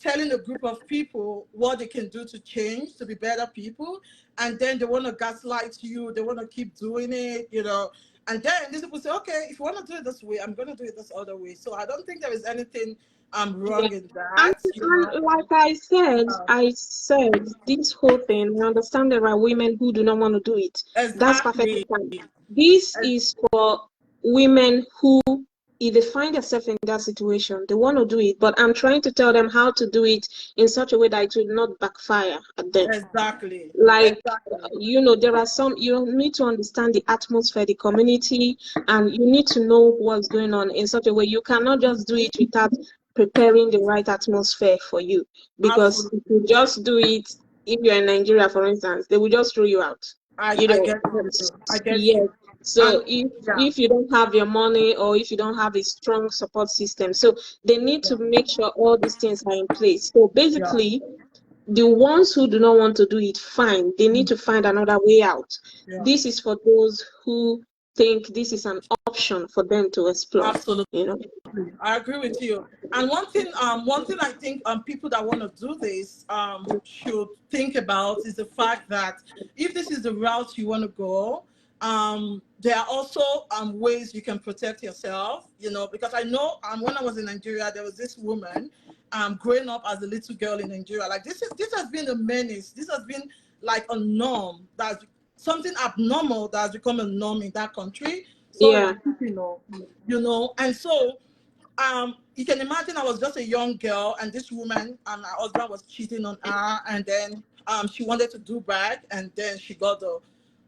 telling a group of people what they can do to change, to be better people, and then they want to gaslight you, they want to keep doing it, you know. And then these people say, okay, if you want to do it this way, I'm going to do it this other way. So I don't think there is anything Yeah. wrong in And, that, you know. and like I said, this whole thing, I understand there are women who do not want to do it. That's perfectly Exactly. fine. This is for women who, if they find themselves in that situation, they want to do it. But I'm trying to tell them how to do it in such a way that it will not backfire at them. Exactly. Like, Exactly. there are some, you need to understand the atmosphere, the community, and you need to know what's going on in such a way. You cannot just do it without preparing the right atmosphere for you, because Absolutely. if you just do it, if you're in Nigeria, for instance, they will just throw you out. I get you. I get Yes. you. So And if yeah, if you don't have your money, or if you don't have a strong support system, so they need to make sure all these things are in place. So yeah, basically, the ones who do not want to do it, fine, they need to find another way out. yeah. This is for those who think this is an option for them to explore, Absolutely. you know. I agree with you. And one thing I think people that want to do this should think about is the fact that if this is the route you want to go, there are also ways you can protect yourself. You know, because I know when I was in Nigeria, there was this woman growing up as a little girl in Nigeria. Like this has been a menace. This has been like a norm, that's something abnormal that has become a norm in that country. Sorry, Yeah. I'm keeping on, you know. And so you can imagine I was just a young girl, and this woman and her husband was cheating on her, and then she wanted to do bad, and then she got the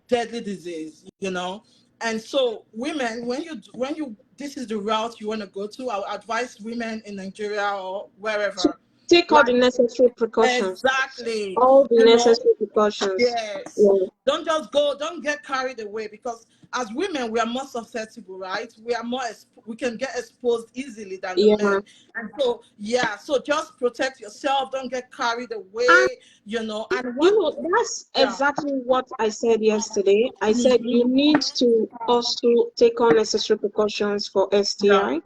deadly disease, you know. And so women, when you this is the route you want to go to, I would advise women in Nigeria or wherever, take all Like, the necessary precautions. exactly. All the You know, necessary precautions. yes. Yeah. Don't get carried away, because as women we are more susceptible, right? We are more we can get exposed easily than the Yeah. men. And so yeah, so just protect yourself, don't get carried And away, you know. And you what, know, that's yeah. exactly what I said yesterday. I said Mhm. you need to also take all necessary precautions for Yeah, STI.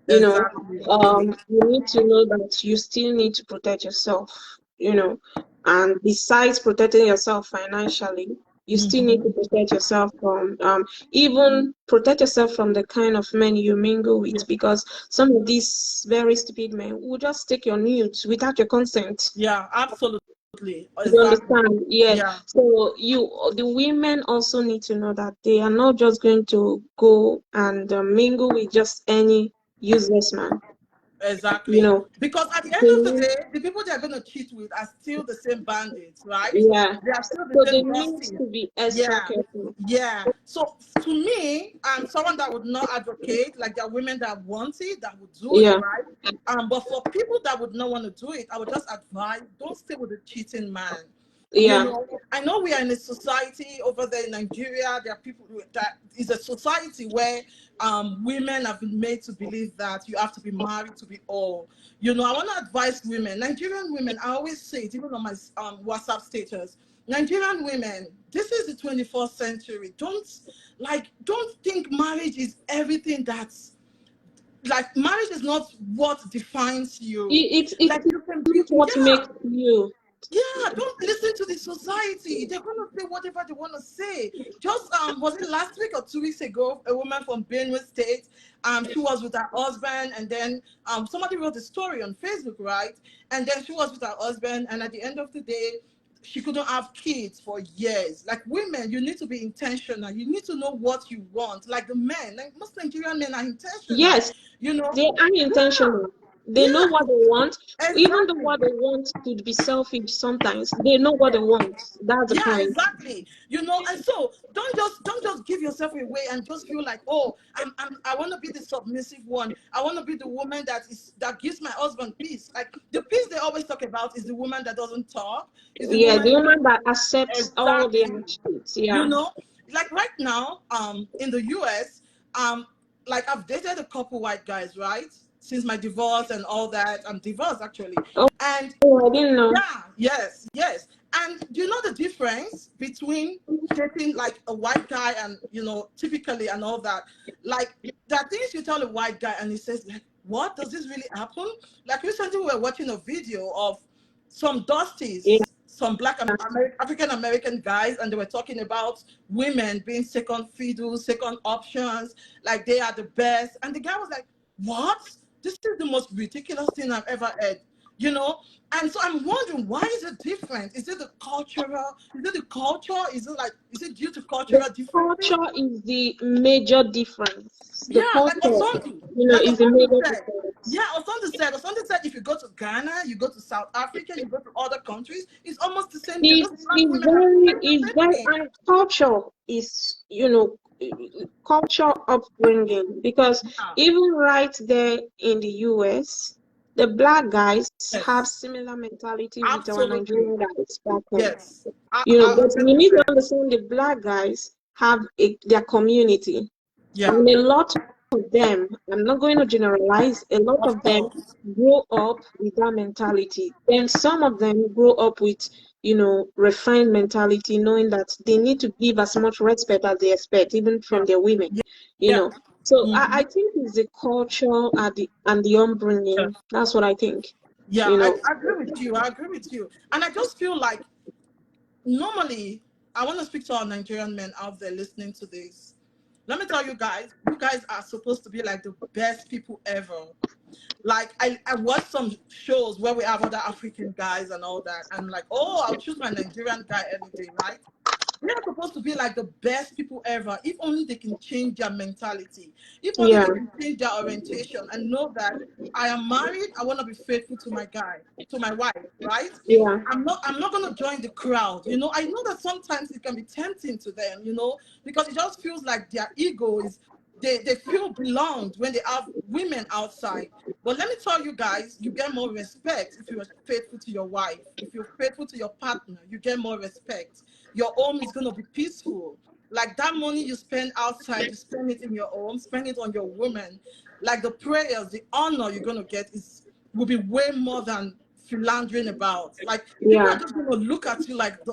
You know, exactly. you need to know that you still need to protect yourself, you know, and besides protecting yourself financially, you still need to Mhm. protect yourself from, even protect yourself from the kind of men you mingle with, because some of these very stupid men will just take your nudes without your consent. Yeah, absolutely. You Exactly. understand? Yeah. Yeah, So the women also need to know that they are not just going to go and mingle with just any useless man. You exactly. know, Because at the end they of the need, day, the people they're going to cheat with are still the same bandits, right? yeah. They are still the So they same need bosses. to be extra Yeah, careful. yeah. So to me, I'm someone that would not advocate, like there are women that want it, that would do it, Yeah. right? But for people that would not want to do it, I would just advise, don't stay with a cheating man. You Yeah. know, I know we are in a society over there in Nigeria. There are people that is a society where women have been made to believe that you have to be married to be all. You know, I want to advise women, Nigerian women. I always say it, even on my WhatsApp status. Nigerian women, this is the 21st century. Don't think marriage is everything. That's like, marriage is not what defines you. It's Like, you can be, not what makes yeah. you. Yeah, don't listen to the society. They're gonna say whatever they want to say. Just was it last week or 2 weeks ago? A woman from Benue State, she was with her husband, and then somebody wrote a story on Facebook, right? And then she was with her husband, and at the end of the day, she couldn't have kids for years. Like, women, you need to be intentional. You need to know what you want. Like the men, like most Nigerian men are intentional. Yes, You know, they are yeah, intentional. They know yeah, what they want. Even though exactly. what they want could be selfish sometimes, they know what they want. That's the Yeah, point. exactly. You know, and so don't just give yourself away and just feel like, oh, I want to be the submissive one. I want to be the woman that gives my husband peace. Like, the peace they always talk about is the woman that doesn't talk, is the Yeah, woman the woman that accepts all the exactly. actions. You Yeah. know, like right now, in the US, like I've dated a couple white guys, right? Since my divorce and all that. I'm divorced actually. Oh, And I didn't know. yeah, yes, yes. And do you know the difference between dating like a white guy and, typically and all that? Like, there are things you tell a white guy and he says, like, what? Does this really happen? Like, recently we were watching a video of some Yeah. Dusties, some black African American guys, and they were talking about women being second fiddle, second options, like they are the best. And the guy was like, what? This is the most ridiculous thing I've ever heard, you know? And so I'm wondering, why is it different? Is it the cultural? Is it the culture? Is it due to The cultural differences? culture is the major difference. The Yeah, like culture, Osondu. is the major Said. difference. Yeah, Osondu said if you go to Ghana, you go to South Africa, you go to other countries, it's almost the same thing. Those black women are saying the same thing. And culture is, culture upbringing, because Yeah. even right there in the US, the black guys have Yes. similar mentality with our Absolutely. Nigerian guys back home. Yes. I But you need to 100%. understand the black guys have their community. Yeah. And a lot of them, I'm not going to generalize, a lot Of of them course. grow up with that mentality. Then some of them grow up with, refined mentality, knowing that they need to give as much respect as they expect, even Yeah. from their women, you Yeah. know. So I Mhm. think it's the culture and the Yeah. upbringing. That's what I think, Yeah, you I know. agree with you. I agree with you. And I just feel like normally, I want to speak to our Nigerian men out there listening to this. Let me tell you guys are supposed to be like the best people ever. Like, I watch some shows where we have other African guys and all that. And like, oh, I'll choose my Nigerian guy any day, right? They are supposed to be like the best people ever, if only they can change their mentality, if only Yeah, they can change their orientation and know that I am married, I want to be faithful to my guy, to my wife, right? yeah, I'm not gonna join the crowd. You know, I know that sometimes it can be tempting to them, because it just feels like their ego they feel belonged when they have women outside. But let me tell you guys, you get more respect if you are faithful to your wife. If you're faithful to your partner, you get more respect. Your home is going to be peaceful. Like that money you spend outside, you spend it in your home, spend it on your woman. Like the prayers, the honor you're going to get will be way more than philandering about. Like people are Yeah. just going to look at you like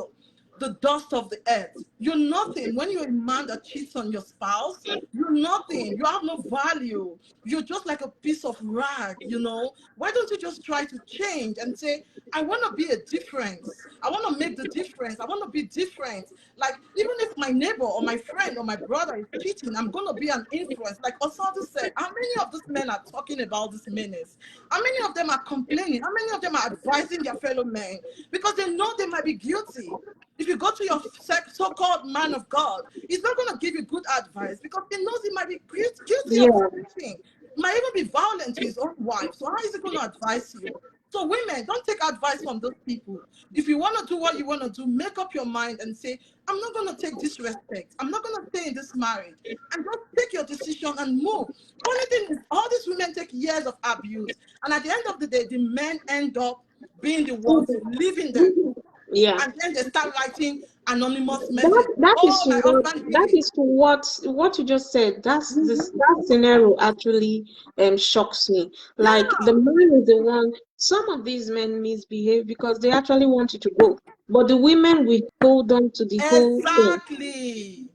the dust of the earth. You're nothing. When you're a man that cheats on your spouse, you're nothing. You have no value. You're just like a piece of rag, you know? Why don't you just try to change and say, I want to be a difference. I want to make the difference. I want to be different. Like, even if my neighbor or my friend or my brother is cheating, I'm going to be an influence. Like Osado said, how many of these men are talking about this menace? How many of them are complaining? How many of them are advising their fellow men? Because they know they might be guilty. If you go to your so-called man of God, he's not going to give you good advice because he knows he might be guilty of Yeah. something. He might even be violent to his own wife. So how is he going to advise you? So women, don't take advice from those people. If you want to do what you want to do, make up your mind and say, I'm not going to take disrespect. I'm not going to stay in this marriage. And just take your decision and move. Only thing is, all these women take years of abuse. And at the end of the day, the men end up being the ones leaving them. Yeah. And then they start writing anonymous That messages. that is Oh, my what husband did that it. is what you just said. That's this that scenario actually shocks me. Like Yeah, the man is the one. Some of these men misbehave because they actually want you to go, but the women will hold on to the whole thing. exactly.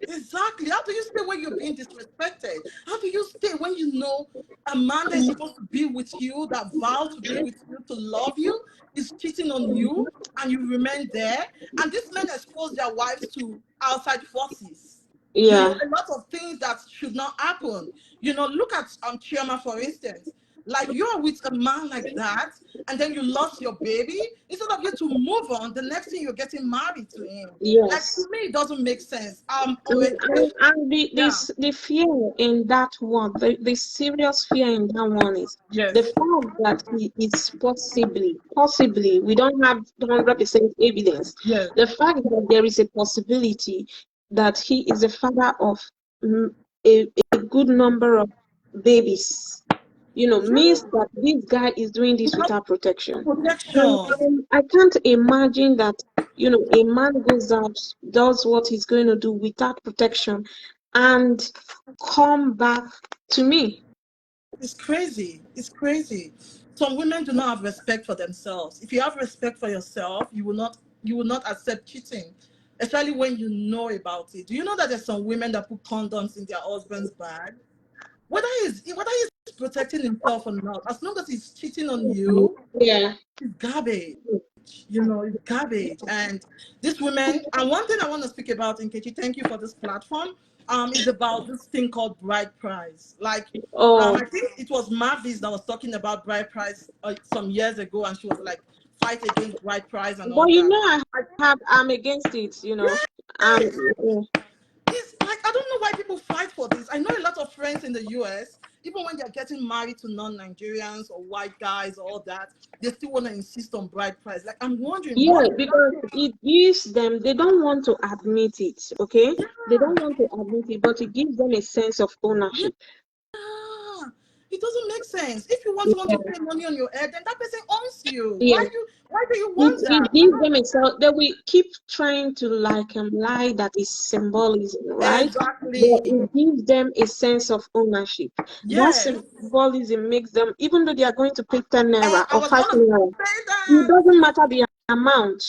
Exactly. How do you stay when you're being disrespected? How do you stay when you know a man that is supposed to be with you, that vowed to be with you, to love you, is cheating on you, and you remain there? And these men expose their wives to outside forces. You know, Yeah. a lot of things that should not happen. You know, look at Chioma, for instance. Like you're with a man like that, and then you lost your baby. Instead of you to move on, the next thing you're getting married to him. Like to Yes. me, it doesn't make sense. And Yeah. the fear in that one, the serious fear in that one is the Yes. fact that he is possibly, we don't have 100% evidence. Yes. The fact that there is a possibility that he is the father of mm, a good number of babies, means that this guy is doing this Without without protection. And protection. I can't imagine that, a man goes out, does what he's going to do without protection, and come back to me. It's crazy. It's crazy. Some women do not have respect for themselves. If you have respect for yourself, you will not accept cheating, especially when you know about it. Do you know that there's some women that put condoms in their husband's bag? Whether he's protecting himself or not, as long as he's cheating on you, Yeah. it's garbage. It's garbage. And these women, and one thing I want to speak about, Nkechi, thank you for this platform, is about this thing called bride price. Like, Oh, I think it was Mavis that was talking about bride price some years ago, and she was like, fight against bride price and all but that. I'm against it. Um, Yes, it's like I don't know why people fight for this. I know a lot of friends in the US, even when they're getting married to non-Nigerians or white guys or all that, they still want to insist on bride price. Like I'm wondering yeah, what because it gives them, they don't want to admit it, okay? They don't want to admit it, but it gives them a sense of yeah, ownership. it doesn't make sense. If you want someone to pay money on your head, then that person owns you. Yeah. Why do you It, want it that? gives them a self that we keep trying to lie that is symbolism, right? Exactly. But it gives them a sense of ownership. That Yes. symbolism makes them, even though they are going to pay 10 naira I or was 5 gonna naira, say it that. doesn't matter the amount.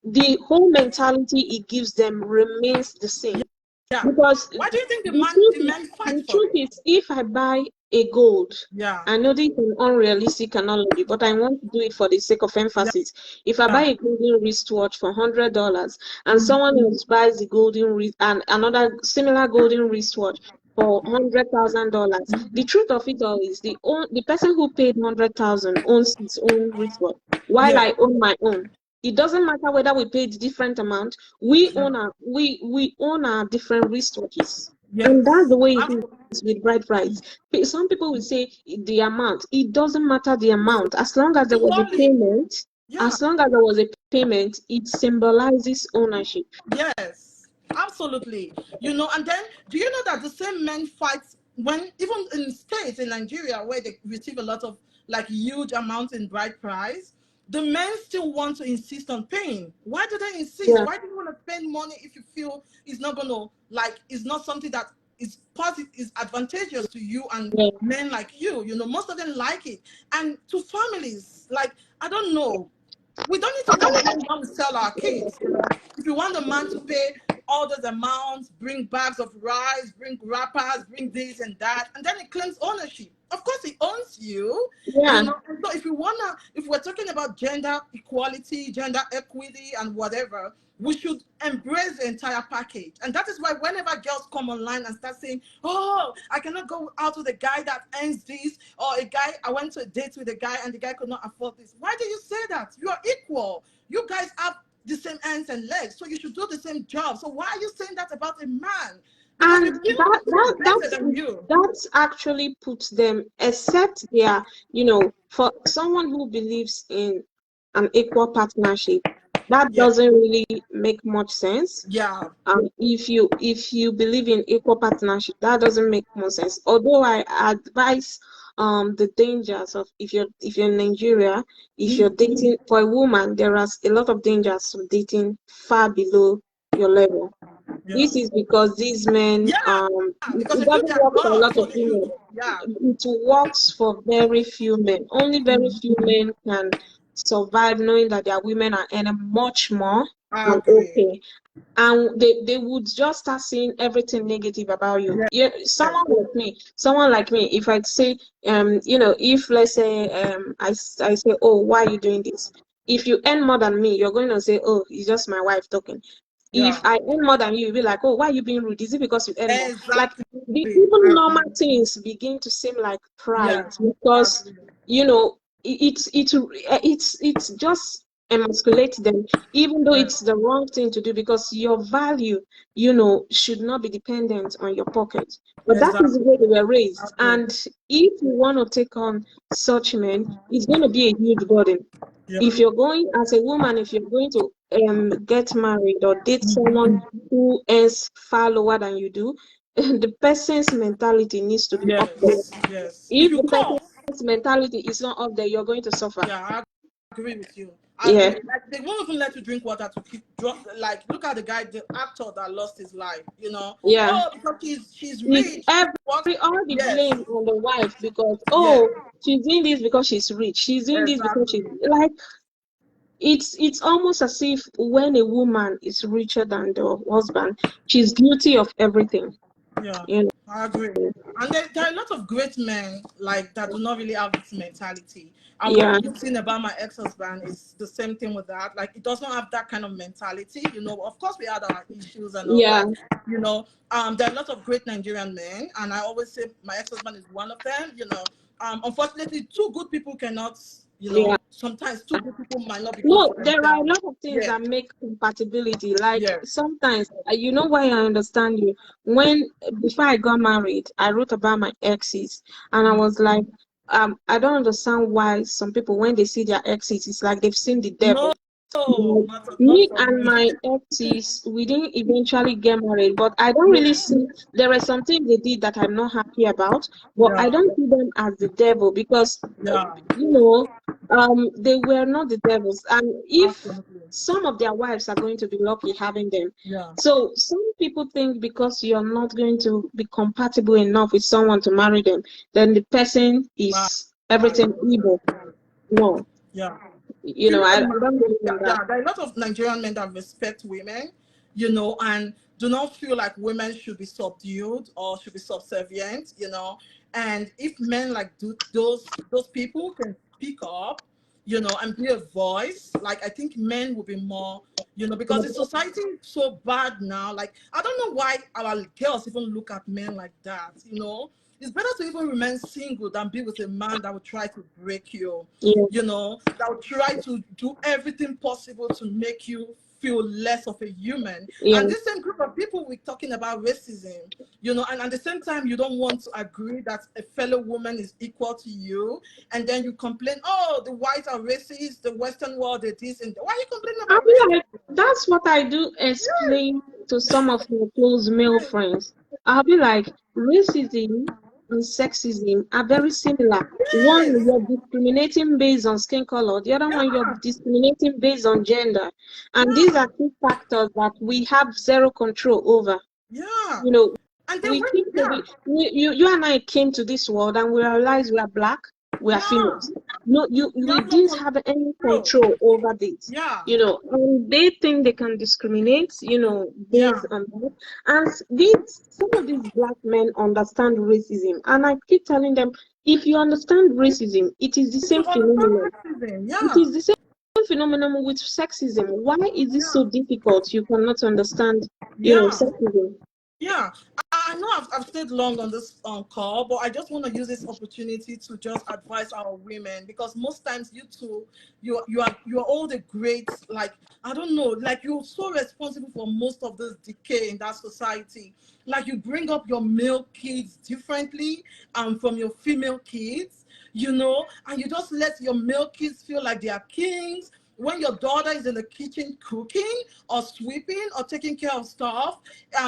The whole mentality it gives them remains the same. Yeah. Because Why do you think the truth the is, men fight the for truth it? is, if I buy a gold, Yeah. I know this is an unrealistic analogy, but I want to do it for the sake of emphasis. If I buy Yeah. a golden wristwatch for $100 and someone else buys the golden wrist and another similar golden wristwatch for $100,000, the truth of it all is the person who paid 100,000 owns his own wristwatch, while Yeah. I own my own. It doesn't matter whether we paid different amount. We Yeah. own our different wristwatches, and that's Yes. the way it Absolutely. is with bride price. Some people will say the amount. It doesn't matter the amount as long as there was a Equally. payment. Yeah. As long as there was a payment, it symbolizes ownership. Yes. Absolutely. You know, and then do you know that the same men fight when even in states in Nigeria where they receive a lot of like huge amounts in bride price, the men still want to insist on paying. Why do they insist? Yeah. Why do you want to spend money if you feel it's not gonna like it's not something that is positive, is advantageous to you and Yeah. men like you know, most of them like it. And to families, like I don't know, we don't need to complain when we sell our kids. You know, if you want the man to pay all those amounts, bring bags of rice, bring wrappers, bring this and that, and then he claims ownership. Of course, he owns you. You Yeah. know, and so if we're talking about gender equality, gender equity, and whatever, we should embrace the entire package. And that is why whenever girls come online and start saying, oh, I cannot go out with a guy that earns this, or a guy, I went to a date with a guy and the guy could not afford this. Why do you say that? You are equal. You guys have the same hands and legs, so you should do the same job. So why are you saying that about a man? Because And we feel better than you. that actually puts them, except they are, you know, for someone who believes in an equal partnership, that Yeah, doesn't really make much sense. yeah, If you believe in equal partnership, that doesn't make much sense. Although I advise the dangers of if you're in Nigeria, if you're dating for a woman, there are a lot of dangers of dating far below your level. yeah, This is because these men, yeah. Because it they feel doesn't they are work for a God, lot so of they should. women. Yeah, It works for very few men. Only very few men can survive knowing that their women are earning much more I and agree. okay. And they would just start seeing everything negative about you. Yeah, Yeah, someone like me, if I say, you know, if let's say, I say, oh, why are you doing this? If you earn more than me, you're going to say, oh, it's just my wife talking. If yeah, I earn more than you, you'll be like, oh, why are you being rude? Is it because you earn more? Like exactly. even I normal agree. things begin to seem like pride Yeah, I because agree. you know it's just emasculate them, even though Yeah, it's the wrong thing to do because your value, you know, should not be dependent on your pocket. But that is exactly. the way they were I raised. agree. And if you want to take on such men, it's going to be a huge burden. Yeah. If you're going as a woman, if you're going to get married or date someone who earns far lower than you do, the person's mentality needs to be up there. Yes, yes. If If you the come, person's mentality is not up there, you're going to suffer. yeah, I agree with you. I Yeah, agree. Like they won't even let you drink water to keep drunk. Like look at the guy, the actor that lost his life. You know, yeah. oh because she's It's rich. What? every all the Yes, blame on the wife because yes, oh, she's doing this because she's rich. She's doing this because she's exactly. like it's almost as if when a woman is richer than the husband, she's guilty of everything. Yeah, You I agree. know. And there are a lot of great men like that do not really have this mentality. And what Yeah, you've seen about my ex-husband is the same thing with that. Like it does not have that kind of mentality. You know, of course we had our issues and all yeah. that. You know, there are a lot of great Nigerian men, and I always say my ex-husband is one of them. You know, unfortunately, two good people cannot. You Yeah. know, sometimes two good people might not be good No, for there are a themselves. lot of things Yeah, that make compatibility. Like yeah. sometimes, you know why I understand you. When before I got married, I wrote about my exes, and I was like, I don't understand why some people when they see their exes, it's like they've seen the No, devil. Like, not me for and me. my exes, we didn't eventually get married, but I don't really see there are some things they did that I'm not happy about, but I Yeah, don't see them as the devil because yeah, you know, they were not the devils. And if absolutely. some of their wives are going to be lucky having them, Yeah. so some people think because you're not going to be compatible enough with someone to marry them, then the person Bad. is everything evil. No, Yeah. you know, Female I don't man, believe yeah, in that. yeah. There are a lot of Nigerian men that respect women, you know, and do not feel like women should be subdued or should be subservient, you know. And if men like those people can speak up, you know, and be a voice, like I think men will be more, you know, because the society is so bad now. Like I don't know why our girls even look at men like that, you know. It's better to even remain single than be with a man that will try to break you, Yeah, you know, that will try to do everything possible to make you feel less of a human. yeah. And this same group of people we're talking about racism, you know, and at the same time, you don't want to agree that a fellow woman is equal to you. And then you complain, oh, the whites are racist, the Western world is this. And why are you complaining I about mean, like, racism? that's what I do explain to some of my close male friends, I'll be like, racism and sexism are very similar. One, Yes. you're discriminating based on skin color. The other one, you're Yeah. discriminating based on gender. And these Yeah. are two factors that we have zero control over. Yeah. You know, And then we when, came to yeah. you and I came to this world and we realized we are black, we are Yeah. females. No, You we have no didn't have any control. control over this. Yeah. And they think they can discriminate, Yeah. based on that. And some of these black men understand racism, and I keep telling them, if you understand racism, it is the If you same understand phenomenon. racism, It yeah. is the same phenomenon with sexism. Why is it so difficult? You cannot understand, Yeah. sexism. Yeah, I know I've stayed long on this call, but I just want to use this opportunity to just advise our women, because most times you two, you are all the greats. Like, I don't know, like you're so responsible for most of this decay in that society. Like, you bring up your male kids differently from your female kids, and you just let your male kids feel like they are kings. When your daughter is in the kitchen cooking or sweeping or taking care of stuff,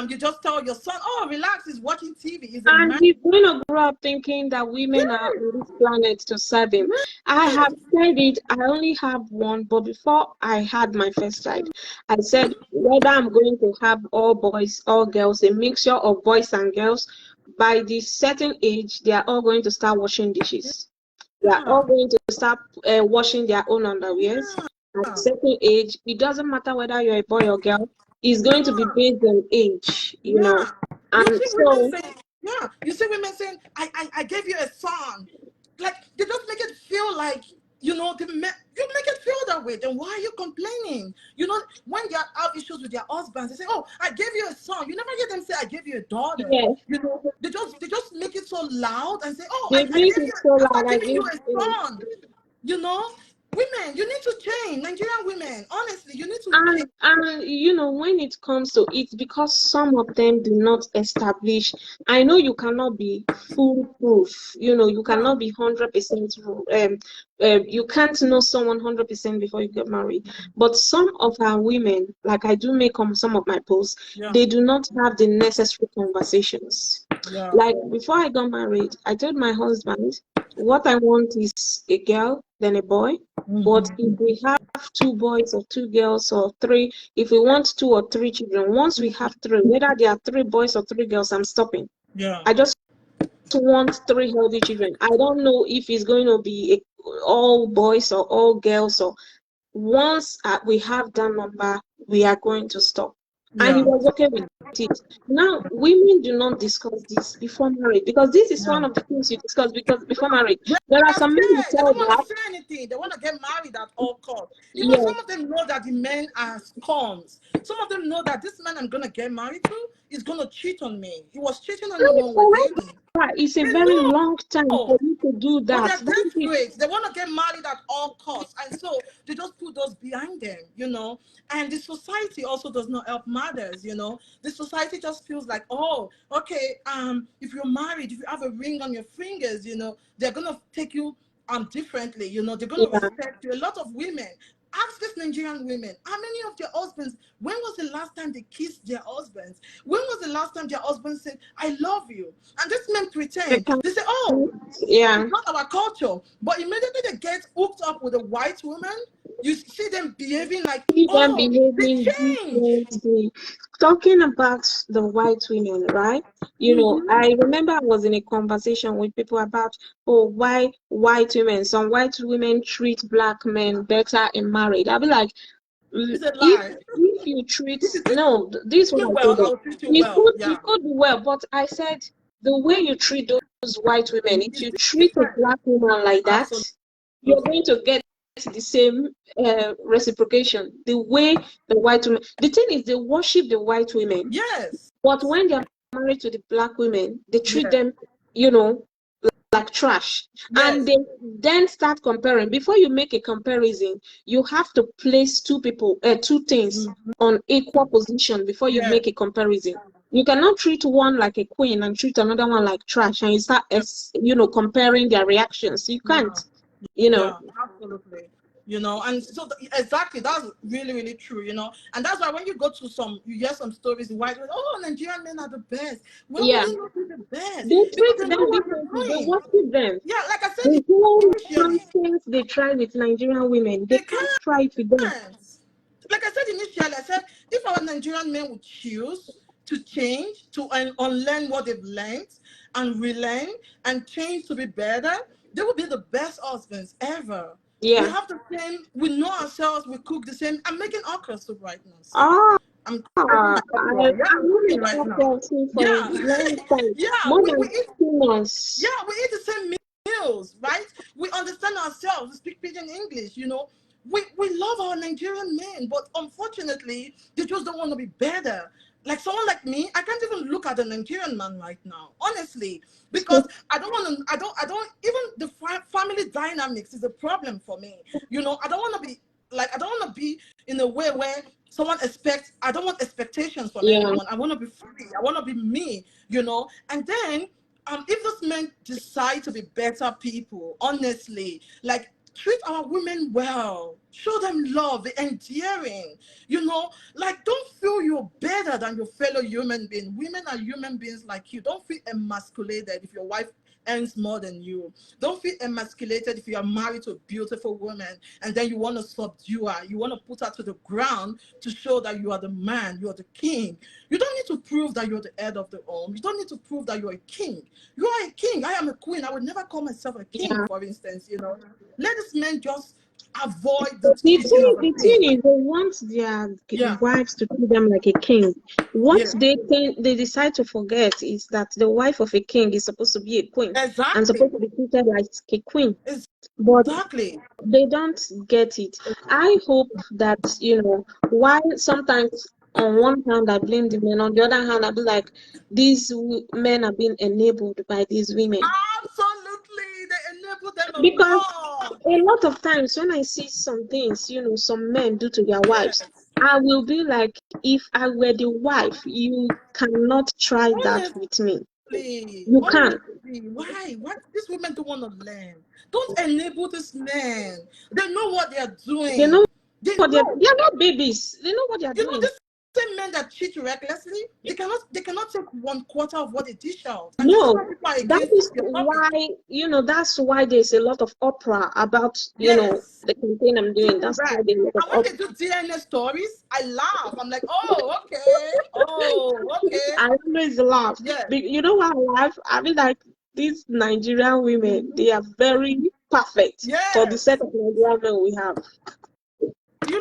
you just tell your son, "Oh, relax, he's watching TV. He's a And man." he's going to grow up thinking that women are on this planet to serve him. I have said it, I only have one, but before I had my first child, I said whether I'm going to have all boys, all girls, a mixture of boys and girls, by this certain age, they are all going to start washing dishes. They are all going to start washing their own underwears. At a certain age, it doesn't matter whether you're a boy or girl, it's going to be based on age, Yeah. You And see women so, saying, yeah, you see women saying, I gave you a son. Like, they just make it feel like, you make it feel that way. Then why are you complaining? When they have issues with their husbands, they say, "Oh, I gave you a son." You never hear them say, "I gave you a daughter." yes, They just make it so loud and say, "Oh, they I make gave it you, so I'm loud, not like giving you a son." You know, Women, you need to change. Nigerian women, honestly, you need to change. and when it comes to it, because some of them do not establish. I know you cannot be foolproof. You Yeah. cannot be 100%. You can't know someone 100% before you get married. But some of our women, like I do make on some of my posts, Yeah. they do not have the necessary conversations. Yeah. Like before I got married, I told my husband, what I want is a girl, then a boy. But if we have 2 boys or 2 girls or 3, if we want 2 or 3 children, once we have 3, whether there are 3 boys or 3 girls, I'm stopping. Yeah. I just want 3 healthy children. I don't know if it's going to be all boys or all girls. Or once we have that number, we are going to stop. And he Yeah. was okay with it. Now, women do not discuss this before marriage, because this is one of the things you discuss before marriage. There are some men who They tell don't want that, to say anything. They want to get married at all costs. Even yes, some of them know that the men are scums. Some of them know that this man I'm gonna get married to is gonna cheat on me. He was cheating on me when we were dating. it's a They very know. long time for you to do But that. they're desperate. They want to get married at all costs. And so they just put those behind them, And the society also does not help matters, The society just feels like, oh, okay, if you're married, if you have a ring on your fingers, they're gonna take you differently, they're gonna Yeah. respect you. A lot of women. Ask these Nigerian women, how many of their husbands, when was the last time they kissed their husbands? When was the last time their husband said, "I love you"? And these men pretend. They say, "Oh, Yeah. it's not our culture." But immediately they get hooked up with a white woman, you see them behaving like, See them oh, they behaving change. differently. Talking about the white women, right? I remember I was in a conversation with people about, why white women, some white women treat black men better in marriage. I'll be like, It's a if lie. you treat, If you no, this is treat what me I told well, them. I'll treat you It well. could be well, but I said the way you treat those white women, if you It's treat a different. black woman like that, Absolutely. you're going to get the same reciprocation. The way the white women, the thing is, they worship the white women, Yes. but when they're married to the black women, they treat Yes. them, like trash. Yes. And they then start comparing. Before you make a comparison, you have to place two things on equal position before you Yes. make a comparison. You cannot treat one like a queen and treat another one like trash, and you start comparing their reactions. You can't. Yeah, absolutely. you know. And so exactly, that's really, really true, you know. And that's why when you go to you hear some stories, the white, oh, Nigerian men are the best. Why would Yeah. they not be the best? They Because treat they know them what they're differently. They doing. worship them. Yeah, like I said The whole initially, nonsense they try with Nigerian women, they they can't try it with them. can't. Like I said initially, I said if our Nigerian men would choose to change, to unlearn what they've learned and relearn and change to be better, they would be the best husbands ever. We Yeah. have the same, we know ourselves, we cook the same. I'm making okra soup right now. See? Ah, I'm I cooking yeah, I'm really cooking right stopped now. dancing for a Yeah. long time. Yeah, More we than eat 2 months. yeah, we eat the same meals, right? We understand ourselves. We speak pidgin English, you know. We love our Nigerian men, but unfortunately, they just don't want to be better. Like someone like me, I can't even look at a Nigerian man right now, honestly, because I don't want to. I don't. Even the family dynamics is a problem for me. You know, I don't want to be like. I don't want to be in a way where someone expects. I don't want expectations from Yeah. anyone. I want to be free. I want to be me. You know, and then if those men decide to be better people, honestly, like treat our women well, show them love, be endearing, you know, like don't feel you're better than your fellow human being. Women are human beings like you. Don't feel emasculated if your wife earns more than you. Don't feel emasculated if you are married to a beautiful woman and then you want to subdue her. You want to put her to the ground to show that you are the man, you are the king. You don't need to prove that you're the head of the home. You don't need to prove that you're a king. You are a king. I am a queen. I would never call myself a king, Yeah. for instance, you know. Let this man just avoid The the cheating of a thing king. is, they want their Yeah. wives to treat them like a king. What Yeah. they decide to forget is that the wife of a king is supposed to be a queen and Exactly. supposed to be treated like a queen. But Exactly. they don't get it. I hope that, you know, while sometimes on one hand I blame the men, on the other hand I'll be like, these men are being enabled by these women. Absolutely. They enable them a Because lot. a lot of times when I see some things, you know, some men do to their wives, Yes. I will be like, if I were the wife, you cannot try that with me. You can't. Honestly, why? What these women don't want to learn? Don't enable these men. They know what they are They doing. know They what know. they are not babies. They know what they are You know, doing. these same men that cheat recklessly, they cannot take 1/4 of what they dish out. And this is No, why people are that against is your topic. why, you know, that's why there's a lot of opera about, you know, Yes. the campaign I'm doing. That's why there's a lot of And when opera. they do DNA stories, I laugh. I'm like, oh, okay. Oh, okay. I always laugh. Yeah. You know why I laugh? I mean, like, these Nigerian women, they are very perfect for the Yes. set of Nigerian men we have. Do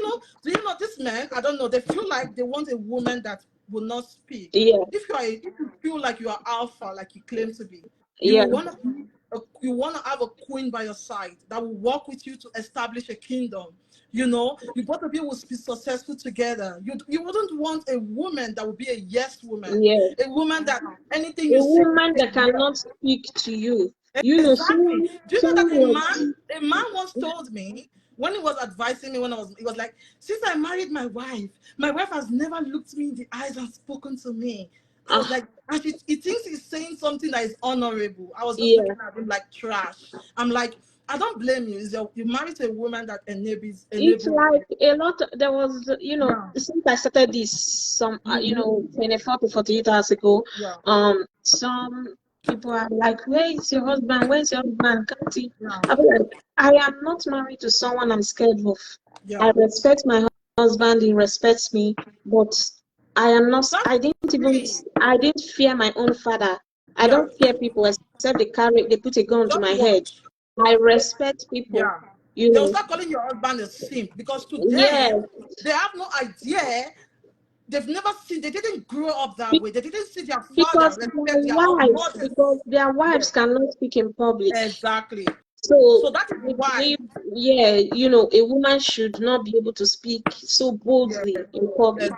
you know this man? I don't know. They feel like they want a woman that will not speak. Yeah, If you feel like you are alpha, like you claim to be, yeah, you want to have a queen by your side that will work with you to establish a kingdom. You know, you both of you will be successful together. You wouldn't want a woman that would be a yes woman, yeah. a woman that anything A you say. woman that cannot speak to you. You know, Exactly. Do you know that someone a man once told me when he was advising me he was like, since I married my wife has never looked me in the eyes and spoken to me. I was like, and he thinks he's saying something that is honorable. I was just yeah. looking at him like trash. I'm like, I don't blame you. You married a woman that It's enables like a lot. There was, you know, yeah. since I started this some, you know, 24 to 48 hours ago, Yeah. some people are like, "Where is your husband? Where's your husband? Can't he?" Yeah. I be like, I am not married to someone I'm scared of. Yeah. I respect my husband. He respects me, but I am not. I didn't fear my own father. I Yeah. don't fear people except they put a gun to Just my head. watch. I respect people. Yeah. You They'll know. start calling your husband a simp because to Yeah, them, they have no idea. They've never seen, they didn't grow up that way. They didn't see their father because respect their mothers. their wives Yes, cannot speak in public. exactly. So So that is they why. believe, yeah, you know, a woman should not be able to speak so Yes, boldly in public.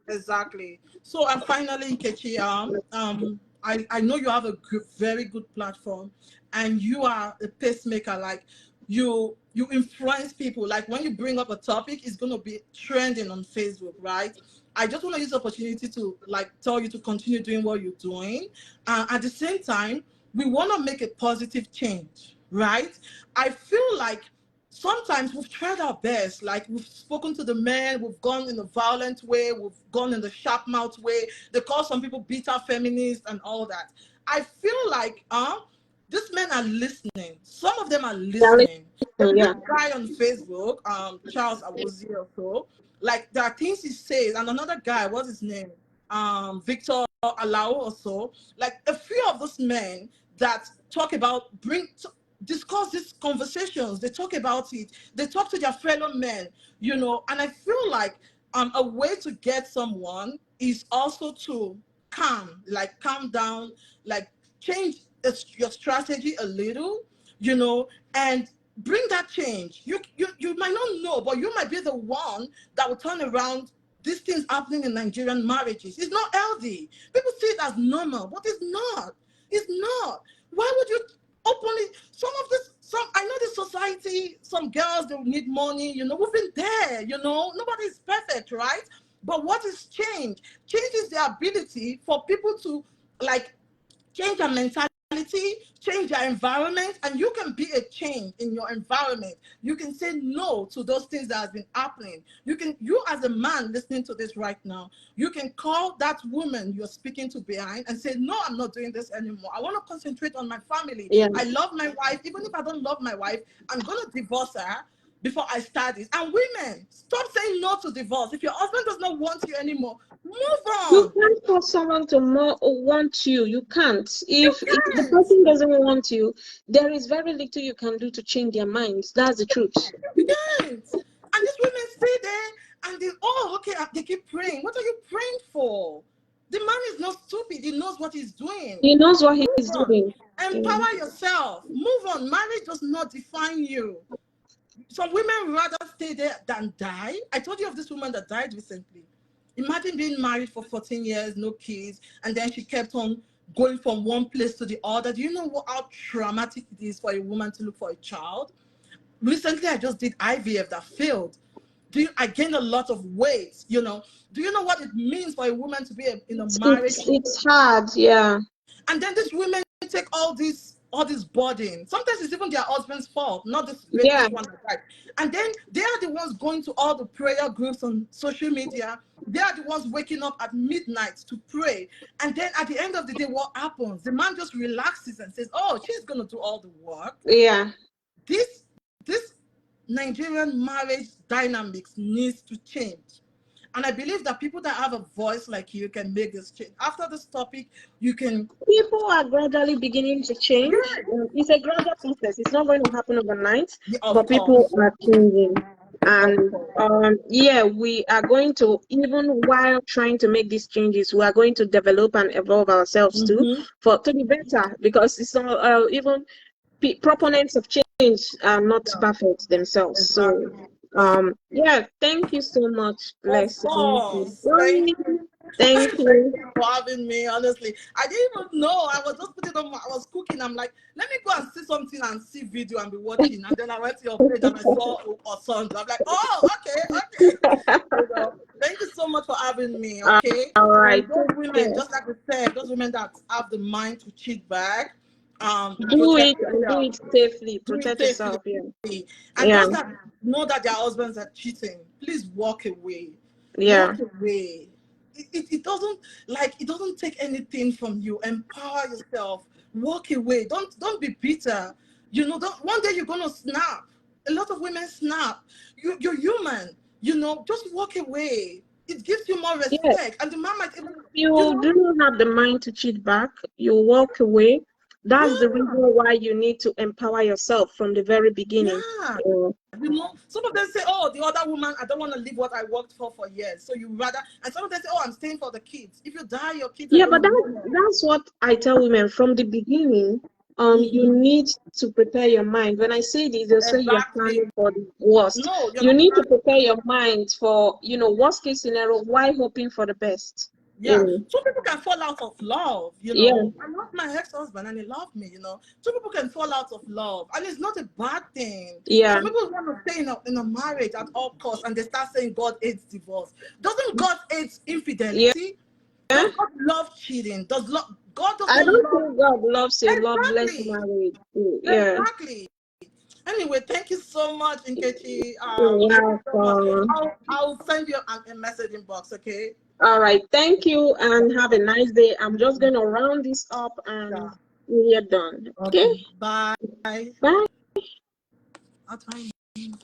exactly. So and finally, Nkechi, I know you have a very good platform, and you are a pacemaker. Like you influence people. Like when you bring up a topic, it's gonna be trending on Facebook, right? I just want to use the opportunity to like tell you to continue doing what you're doing. At the same time, we want to make a positive change, right? I feel like sometimes we've tried our best. Like, we've spoken to the men, we've gone in a violent way, we've gone in the sharp mouth way. They call some people bitter feminists and all that. I feel like these men are listening. Some of them are listening. There's Yeah. this guy on Facebook, Charles Awuzie or so. Like, there are things he says, and another guy, what's his name? Victor Alao or so. Like, a few of those men that talk about discuss these conversations. They talk about it. They talk to their fellow men, you know. And I feel like a way to get someone is also to calm down, like change your strategy a little, you know, and bring that change. You might not know, but you might be the one that will turn around these things happening in Nigerian marriages. It's not healthy. People see it as normal, but it's not. It's not. Why would you openly, I know this society, some girls, they need money, you know, we've been there, you know, nobody's perfect, right? But what is change? Change is the ability for people to, like, change their mentality, change their environment, and you can be a change in your environment. You can say no to those things that have been happening. You as a man listening to this right now, you can call that woman you're speaking to behind and say, no, I'm not doing this anymore. I want to concentrate on my family. Yeah. I love my wife. Even if I don't love my wife, I'm going to divorce her before I start this. And women, stop saying no to divorce. If your husband does not want you anymore, move on. You can't force someone to want you. You can't. If the person doesn't want you, there is very little you can do to change their minds. That's the truth. Yes. And these women stay there and they keep praying. What are you praying for? The man is not stupid. He knows what he's doing. He knows what he's doing. Empower yourself. Move on. Marriage does not define you. Some women rather stay there than die. I told you of this woman that died recently. Imagine being married for 14 years, no kids, and then she kept on going from one place to the other. Do you know how traumatic it is for a woman to look for a child? Recently, I just did IVF that failed. I gained a lot of weight, you know. Do you know what it means for a woman to be in a marriage? It's hard, yeah. And then these women take all this burden. Sometimes it's even their husband's fault, not this one that died. And then they are the ones going to all the prayer groups on social media. They are the ones waking up at midnight to pray. And then at the end of the day, what happens? The man just relaxes and says, oh, she's going to do all the work. Yeah. This Nigerian marriage dynamics needs to change. And I believe that people that have a voice like you can make this change. After this topic, people are gradually beginning to change. It's a gradual process. It's not going to happen overnight, but people are changing. And we are going to, even while trying to make these changes, we are going to develop and evolve ourselves too, to be better, because it's not even proponents of change are not perfect themselves. So thank you so much. Bless you. Thank you for having me. Honestly, I didn't even know. I was just putting on. I was cooking. I'm like, let me go and see something and see video and be watching. And then I went to your page and I saw Osondu. I'm like, oh, okay. Thank you so much for having me. Okay. All right. Those women, just like we said, those women that have the mind to cheat back. Do it safely. Protect yourself. And those that know that their husbands are cheating, please walk away. Walk away. It doesn't take anything from you. Empower yourself. Walk away. Don't be bitter. You know, one day you're gonna snap. A lot of women snap. You're human. You know, just walk away. It gives you more respect. And the man might even. You do have the mind to cheat back. You walk away. That's the reason why you need to empower yourself from the very beginning. You know, some of them say, oh, the other woman, I don't want to leave what I worked for years. So you rather, and some of them say, oh, I'm staying for the kids. If you die, your kids. Yeah, but that's what I tell women from the beginning. You need to prepare your mind. When I say this, they'll say you're planning for the worst. No, you need to prepare your mind for, worst case scenario, while hoping for the best. Yeah, some people can fall out of love, you know. I love my ex-husband and he loved me, you know. Some people can fall out of love and it's not a bad thing. Yeah. Some people want to stay in a marriage at all costs and they start saying God hates divorce. Doesn't God hate infidelity? Yeah. Does God love cheating? God doesn't I don't think God loves a loveless marriage. Exactly. Anyway, thank you so much, Nkechi. You're Thank you so much. welcome. I'll send you a message inbox, okay? All right, thank you and have a nice day. I'm just going to round this up and Yeah. we are done. Okay? Bye. Bye. How do I leave?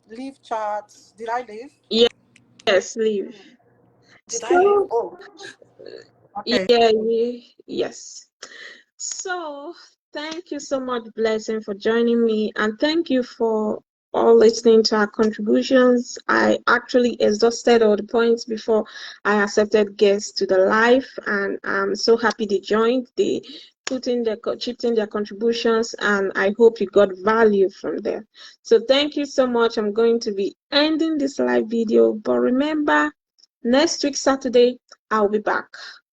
Leave chats. Did I leave? Yes, leave. Did I leave? So, Oh, okay. yes. So, thank you so much, Blessing, for joining me, and thank you for all listening to our contributions. I actually exhausted all the points before I accepted guests to the live, and I'm so happy they joined. They chipped in their contributions, and I hope you got value from there. So, thank you so much. I'm going to be ending this live video, but remember, next week, Saturday, I'll be back.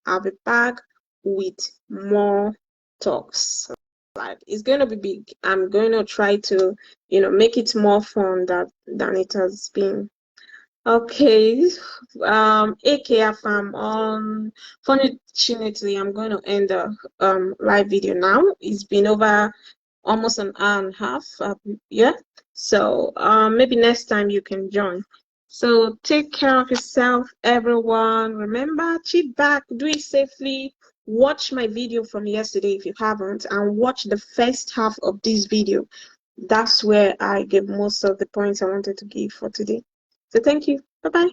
I'll be back with more talks live. It's going to be big. I'm going to try to, make it more fun than it has been. Okay. AKF, fortunately, I'm going to end the live video now. It's been over almost an hour and a half. Yeah. So maybe next time you can join. So take care of yourself, everyone. Remember, cheat back, do it safely. Watch my video from yesterday if you haven't, and watch the first half of this video. That's where I gave most of the points I wanted to give for today. So thank you. Bye-bye.